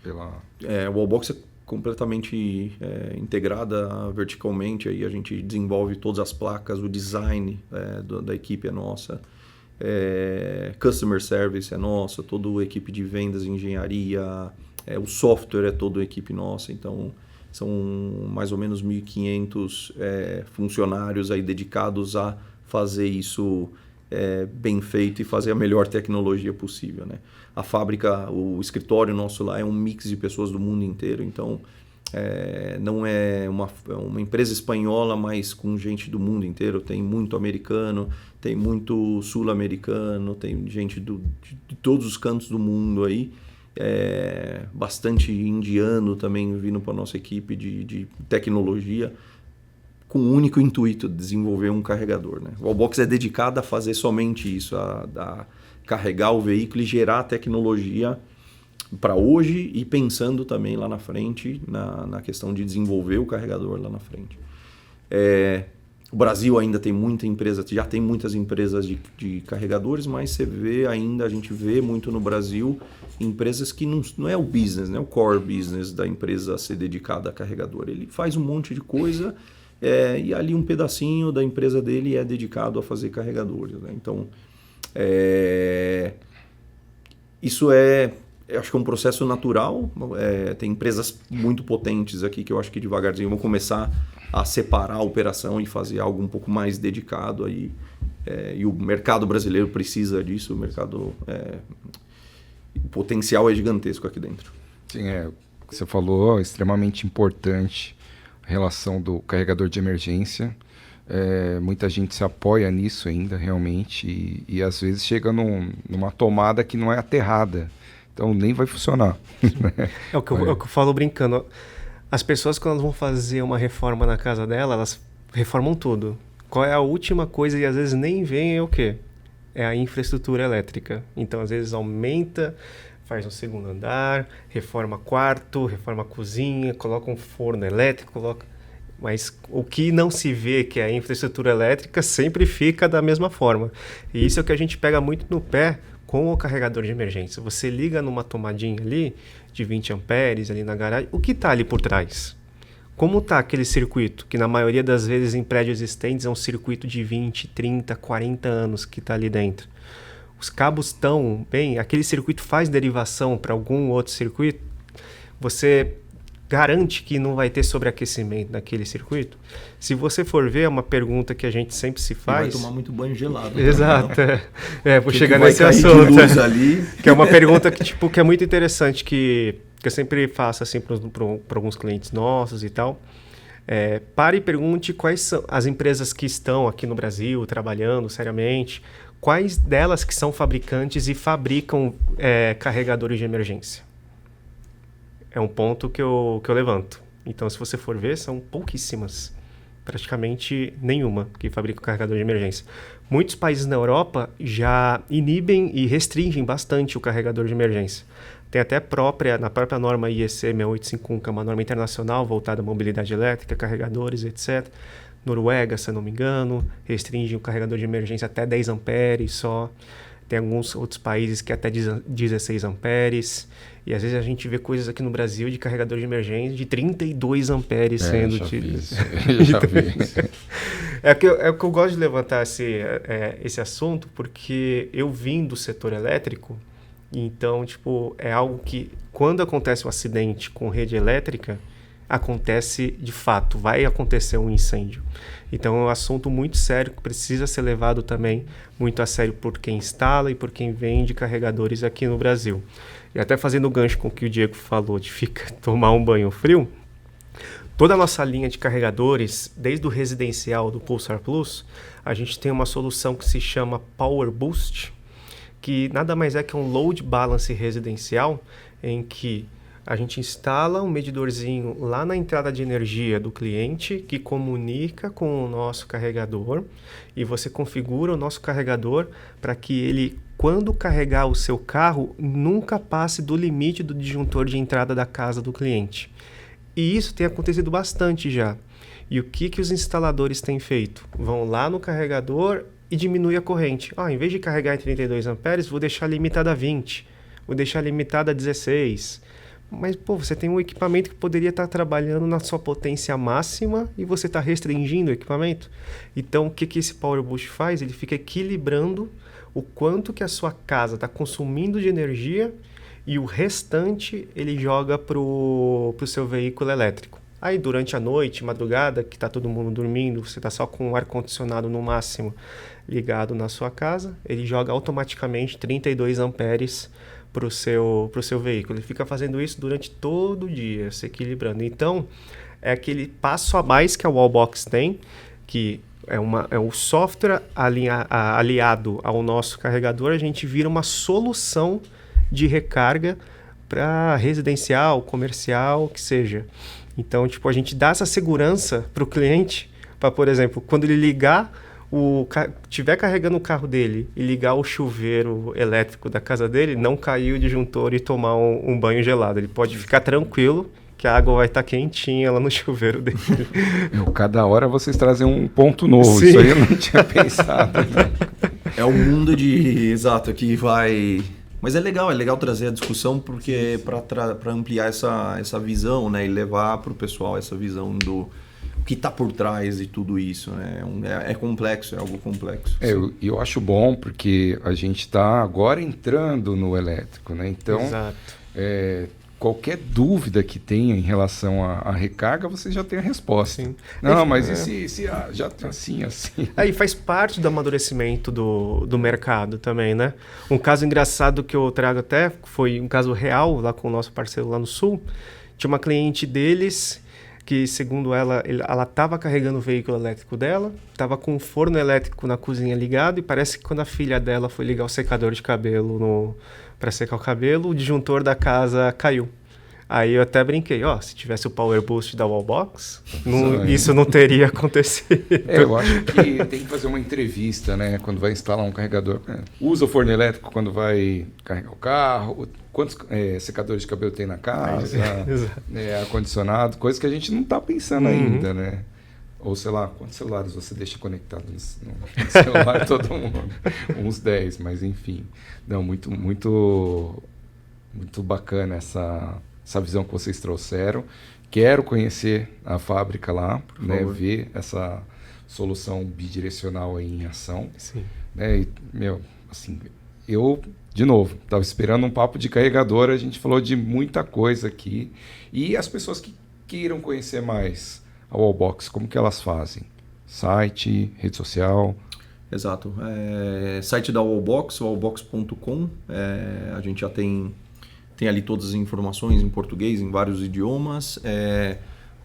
O Wallbox é completamente integrada verticalmente, aí a gente desenvolve todas as placas, o design da equipe é nossa, customer service é nossa, toda a equipe de vendas, engenharia, o software é toda a equipe nossa, então são mais ou menos 1.500 funcionários aí dedicados a fazer isso bem feito e fazer a melhor tecnologia possível, né? A fábrica, o escritório nosso lá é um mix de pessoas do mundo inteiro, então não é uma empresa espanhola, mas com gente do mundo inteiro. Tem muito americano, tem muito sul-americano, tem gente de todos os cantos do mundo aí. Bastante indiano também vindo para a nossa equipe de tecnologia, com o único intuito de desenvolver um carregador, né? O Wallbox é dedicado a fazer somente isso, a carregar o veículo e gerar tecnologia para hoje e pensando também lá na frente, na questão de desenvolver o carregador lá na frente. O Brasil ainda tem muita empresa, já tem muitas empresas de carregadores, mas a gente vê muito no Brasil empresas que não é o business, né? O core business da empresa a ser dedicada a carregador. Ele faz um monte de coisa e ali um pedacinho da empresa dele é dedicado a fazer carregadores, né? Então, isso Eu acho que é um processo natural. Tem empresas muito potentes aqui que eu acho que devagarzinho vão começar a separar a operação e fazer algo um pouco mais dedicado aí. E o mercado brasileiro precisa disso. O potencial é gigantesco aqui dentro. Sim, o que você falou é extremamente importante. A relação do carregador de emergência. Muita gente se apoia nisso ainda, realmente. E às vezes chega numa tomada que não é aterrada. Então nem vai funcionar. É o que eu falo brincando. As pessoas, quando elas vão fazer uma reforma na casa dela, elas reformam tudo. Qual é a última coisa e às vezes nem vem é o quê? É a infraestrutura elétrica. Então às vezes aumenta, faz um segundo andar, reforma quarto, reforma cozinha, coloca um forno elétrico, Mas o que não se vê, que é a infraestrutura elétrica, sempre fica da mesma forma. E isso é o que a gente pega muito no pé com o carregador de emergência. Você liga numa tomadinha ali de 20 amperes ali na garagem, o que está ali por trás? Como está aquele circuito, que na maioria das vezes em prédios existentes é um circuito de 20, 30, 40 anos que está ali dentro? Os cabos estão bem, aquele circuito faz derivação para algum outro circuito? Você garante que não vai ter sobreaquecimento naquele circuito? Se você for ver, é uma pergunta que a gente sempre se faz. E vai tomar muito banho gelado. Exato. Vou chegar nesse assunto. Ali? Que é uma pergunta que é muito interessante, que eu sempre faço assim para alguns clientes nossos e tal. Pare e pergunte quais são as empresas que estão aqui no Brasil trabalhando seriamente, quais delas que são fabricantes e fabricam carregadores de emergência. É um ponto que eu levanto. Então, se você for ver, são pouquíssimas. Praticamente nenhuma que fabrica o carregador de emergência. Muitos países na Europa já inibem e restringem bastante o carregador de emergência. Tem até na própria norma IEC 6851, que é uma norma internacional voltada à mobilidade elétrica, carregadores, etc. Noruega, se eu não me engano, restringe o carregador de emergência até 10 amperes só. Tem alguns outros países que até 16 amperes. E às vezes a gente vê coisas aqui no Brasil de carregador de emergência de 32 amperes sendo utilizados. Já vi. É que eu gosto de levantar esse assunto, porque eu vim do setor elétrico. Então, é algo que, quando acontece um acidente com rede elétrica, acontece de fato, vai acontecer um incêndio. Então é um assunto muito sério que precisa ser levado também muito a sério por quem instala e por quem vende carregadores aqui no Brasil. E até fazendo gancho com o que o Diego falou de tomar um banho frio, toda a nossa linha de carregadores, desde o residencial do Pulsar Plus, a gente tem uma solução que se chama Power Boost, que nada mais é que um load balance residencial, em que a gente instala um medidorzinho lá na entrada de energia do cliente que comunica com o nosso carregador, e você configura o nosso carregador para que ele, quando carregar o seu carro, nunca passe do limite do disjuntor de entrada da casa do cliente. E isso tem acontecido bastante já. E o que os instaladores têm feito? Vão lá no carregador e diminui a corrente. Em vez de carregar em 32 amperes, vou deixar limitada a 20, vou deixar limitada a 16. Mas, você tem um equipamento que poderia estar trabalhando na sua potência máxima e você está restringindo o equipamento. Então, o que esse Power Boost faz? Ele fica equilibrando o quanto que a sua casa está consumindo de energia e o restante ele joga para o seu veículo elétrico. Aí, durante a noite, madrugada, que está todo mundo dormindo, você está só com o ar-condicionado no máximo ligado na sua casa, ele joga automaticamente 32 amperes para o seu veículo. Ele fica fazendo isso durante todo o dia, se equilibrando. Então, é aquele passo a mais que a Wallbox tem, que é o software aliado ao nosso carregador, a gente vira uma solução de recarga para residencial, comercial, que seja. Então, a gente dá essa segurança para o cliente, para, por exemplo, quando ele estiver carregando o carro dele e ligar o chuveiro elétrico da casa dele, não cair o disjuntor e tomar um banho gelado. Ele pode ficar tranquilo que a água vai estar quentinha lá no chuveiro dele. Cada hora vocês trazem um ponto novo. Sim. Isso aí eu não tinha pensado. É um mundo exato, que vai... Mas é legal trazer a discussão, porque para ampliar essa visão, né, e levar para o pessoal essa visão do que está por trás de tudo isso, né? É complexo, é algo complexo. Eu acho bom porque a gente está agora entrando no elétrico, né? Então, qualquer dúvida que tenha em relação à recarga, você já tem a resposta. Sim. Não, mas e se já tem assim. Aí faz parte do amadurecimento do mercado também, né? Um caso engraçado que eu trago até foi um caso real lá com o nosso parceiro lá no Sul. Tinha uma cliente deles que, segundo ela estava carregando o veículo elétrico dela, estava com o forno elétrico na cozinha ligado e parece que quando a filha dela foi ligar o secador de cabelo para secar o cabelo, o disjuntor da casa caiu. Aí eu até brinquei, se tivesse o Power Boost da Wallbox, isso não teria acontecido. Eu acho que tem que fazer uma entrevista, né? Quando vai instalar um carregador. Usa o forno elétrico quando vai carregar o carro, quantos secadores de cabelo tem na casa, ar-condicionado, coisa que a gente não está pensando ainda, né? Ou sei lá, quantos celulares você deixa conectado no celular todo mundo? Uns 10, mas enfim. Não, muito, muito, muito bacana essa visão que vocês trouxeram. Quero conhecer a fábrica lá, né, ver essa solução bidirecional aí em ação. Sim. Né, e, assim, eu, de novo, estava esperando um papo de carregador, a gente falou de muita coisa aqui. E as pessoas que queiram conhecer mais a Wallbox, como que elas fazem? Site, rede social? Exato. Site da Wallbox, wallbox.com. A gente já tem ali todas as informações em português, em vários idiomas.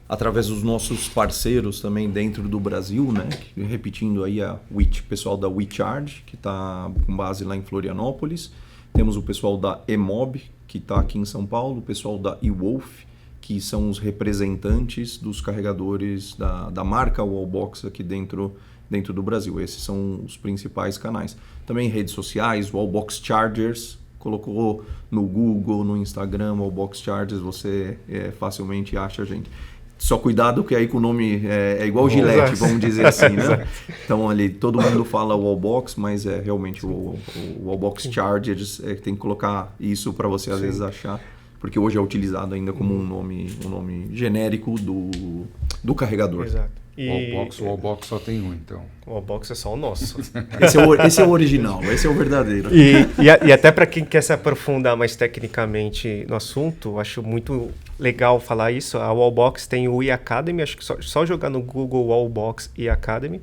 Através dos nossos parceiros também dentro do Brasil, né? Repetindo aí o pessoal da WeCharge, que está com base lá em Florianópolis. Temos o pessoal da EMOB, que está aqui em São Paulo. O pessoal da eWolf, que são os representantes dos carregadores da marca Wallbox aqui dentro do Brasil. Esses são os principais canais. Também redes sociais, Wallbox Chargers. Colocou no Google, no Instagram, Wallbox Chargers, você facilmente acha a gente. Só cuidado que aí com o nome é igual Gillette, vamos dizer assim, né? Então ali todo mundo fala Wallbox, mas é realmente o Wallbox Chargers, tem que colocar isso para você às vezes achar, porque hoje é utilizado ainda como um nome genérico do carregador. Exato. O Wallbox só tem um, então. O Wallbox é só o nosso. Esse é o original, esse é o verdadeiro. E até para quem quer se aprofundar mais tecnicamente no assunto, acho muito legal falar isso. A Wallbox tem o eAcademy, acho que só jogar no Google Wallbox eAcademy.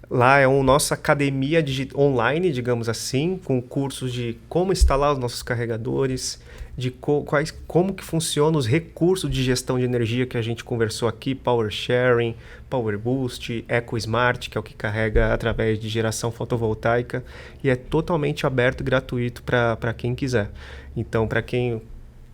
Lá é a nossa academia online, digamos assim, com cursos de como instalar os nossos carregadores, de como que funcionam os recursos de gestão de energia que a gente conversou aqui, Power Sharing, Power Boost, EcoSmart, que é o que carrega através de geração fotovoltaica, e é totalmente aberto e gratuito para quem quiser. Então, para quem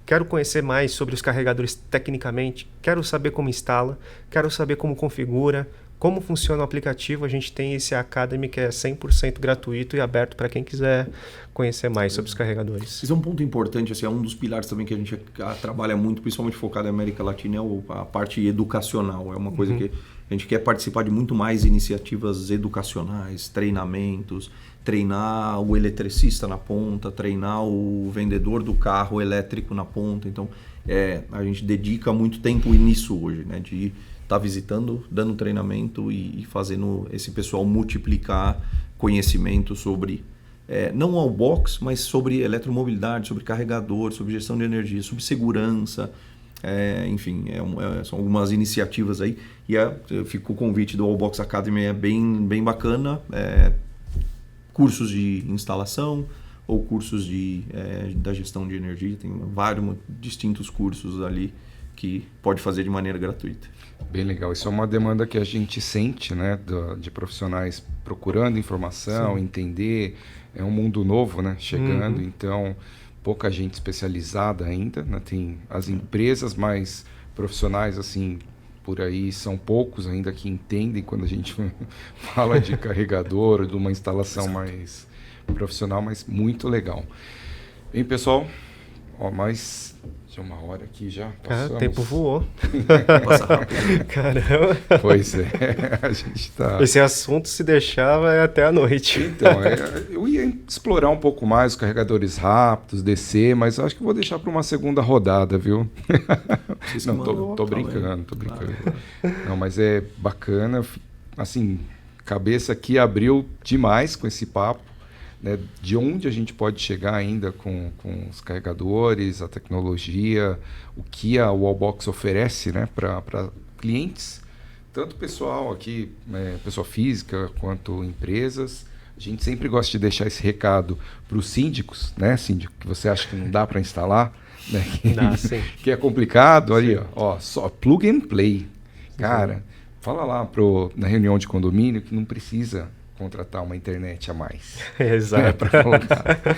quero conhecer mais sobre os carregadores tecnicamente, quero saber como instala, quero saber como configura, como funciona o aplicativo, a gente tem esse Academy que é 100% gratuito e aberto para quem quiser conhecer mais sobre os carregadores. Isso é um ponto importante, assim, é um dos pilares também que a gente trabalha muito, principalmente focado na América Latina, é a parte educacional. É uma coisa que a gente quer participar de muito mais iniciativas educacionais, treinamentos, treinar o eletricista na ponta, treinar o vendedor do carro elétrico na ponta. Então, a gente dedica muito tempo nisso hoje, né, de estar visitando, dando treinamento e fazendo esse pessoal multiplicar conhecimento sobre, não Wallbox, mas sobre eletromobilidade, sobre carregador, sobre gestão de energia, sobre segurança, enfim, são algumas iniciativas aí. E fica o convite do Wallbox Academy, é bem bacana, cursos de instalação ou cursos da gestão de energia, tem vários distintos cursos ali que pode fazer de maneira gratuita. Bem legal. Isso é uma demanda que a gente sente, né, de profissionais procurando informação, sim, entender. É um mundo novo, né, chegando. Então, pouca gente especializada ainda, né? Tem as empresas, mas profissionais, assim, por aí são poucos ainda que entendem quando a gente fala de carregador, de uma instalação mais profissional, mas muito legal. Bem, pessoal, mais de uma hora aqui já. Cara, o tempo voou. Passa rápido. Caramba. Pois é, a gente tá... Esse assunto, se deixar, vai até a noite. Então, eu ia explorar um pouco mais os carregadores rápidos, descer, mas acho que vou deixar para uma segunda rodada, viu? Não, tô brincando. Não, mas é bacana, assim, cabeça aqui abriu demais com esse papo, né? De onde a gente pode chegar ainda com os carregadores, a tecnologia, o que a Wallbox oferece, né, para clientes, tanto pessoal aqui, pessoa física, quanto empresas. A gente sempre gosta de deixar esse recado para os síndicos, né, síndico, que você acha que não dá para instalar, né, que é complicado, ali, ó, só plug and play. Cara, fala lá na reunião de condomínio que não precisa contratar uma internet a mais. Exato. Para colocar.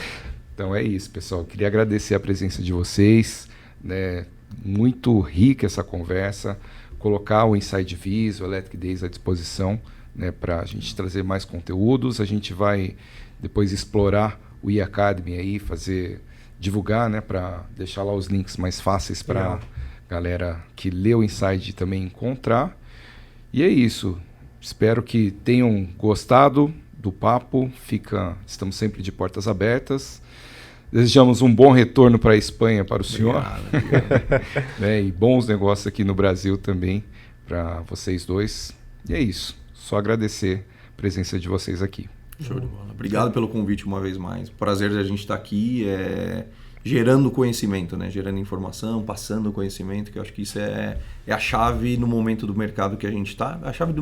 Então é isso, pessoal. Queria agradecer a presença de vocês, né, muito rica essa conversa, colocar o Inside Vis, o Electric Days à disposição, né, para a gente trazer mais conteúdos. A gente vai depois explorar o e-Academy aí, divulgar, né, para deixar lá os links mais fáceis para galera que lê o Inside também encontrar. E é isso. Espero que tenham gostado do papo. Estamos sempre de portas abertas. Desejamos um bom retorno para a Espanha para o senhor. Né, e bons negócios aqui no Brasil também para vocês dois. E é isso. Só agradecer a presença de vocês aqui. Show de bola. Obrigado pelo convite uma vez mais. Prazer de a gente estar aqui gerando conhecimento, né? Gerando informação, passando conhecimento, que eu acho que isso é a chave no momento do mercado que a gente está. A chave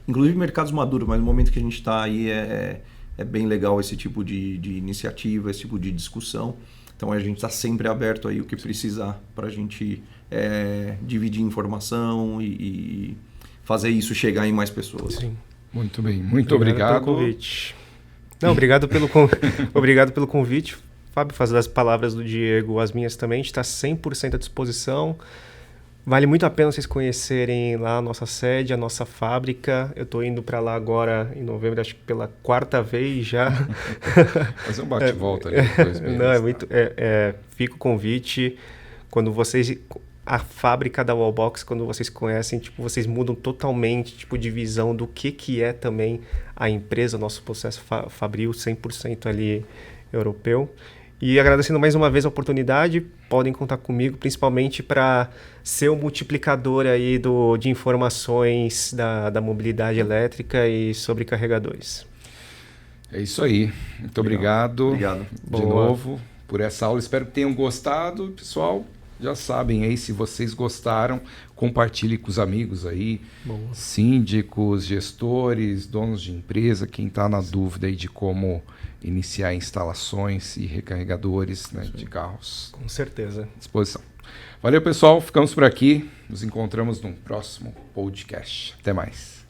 inclusive mercados maduros, mas no momento que a gente está aí é bem legal esse tipo de iniciativa, esse tipo de discussão. Então a gente está sempre aberto aí o que precisar para a gente dividir informação e fazer isso chegar em mais pessoas. Sim. Muito bem, muito obrigado. Pelo convite. Não, obrigado pelo convite. Fábio, fazer as palavras do Diego, as minhas também, a gente está 100% à disposição. Vale muito a pena vocês conhecerem lá a nossa sede, a nossa fábrica. Eu estou indo para lá agora em novembro, acho que pela 4ª vez já. Fazer um bate-volta ali depois mesmo. Não, fica o convite. Quando vocês... A fábrica da Wallbox, quando vocês conhecem, tipo, vocês mudam totalmente, tipo, de visão do que é também a empresa, nosso processo fabril 100% ali europeu. E agradecendo mais uma vez a oportunidade, podem contar comigo, principalmente para ser o multiplicador aí de informações da mobilidade elétrica e sobre carregadores. É isso aí. Muito obrigado de novo por essa aula. Espero que tenham gostado, pessoal. Já sabem aí, se vocês gostaram, compartilhe com os amigos aí, síndicos, gestores, donos de empresa, quem está na dúvida aí de como iniciar instalações e recarregadores, né, de carros. Com certeza. À disposição. Valeu, pessoal. Ficamos por aqui. Nos encontramos num próximo podcast. Até mais.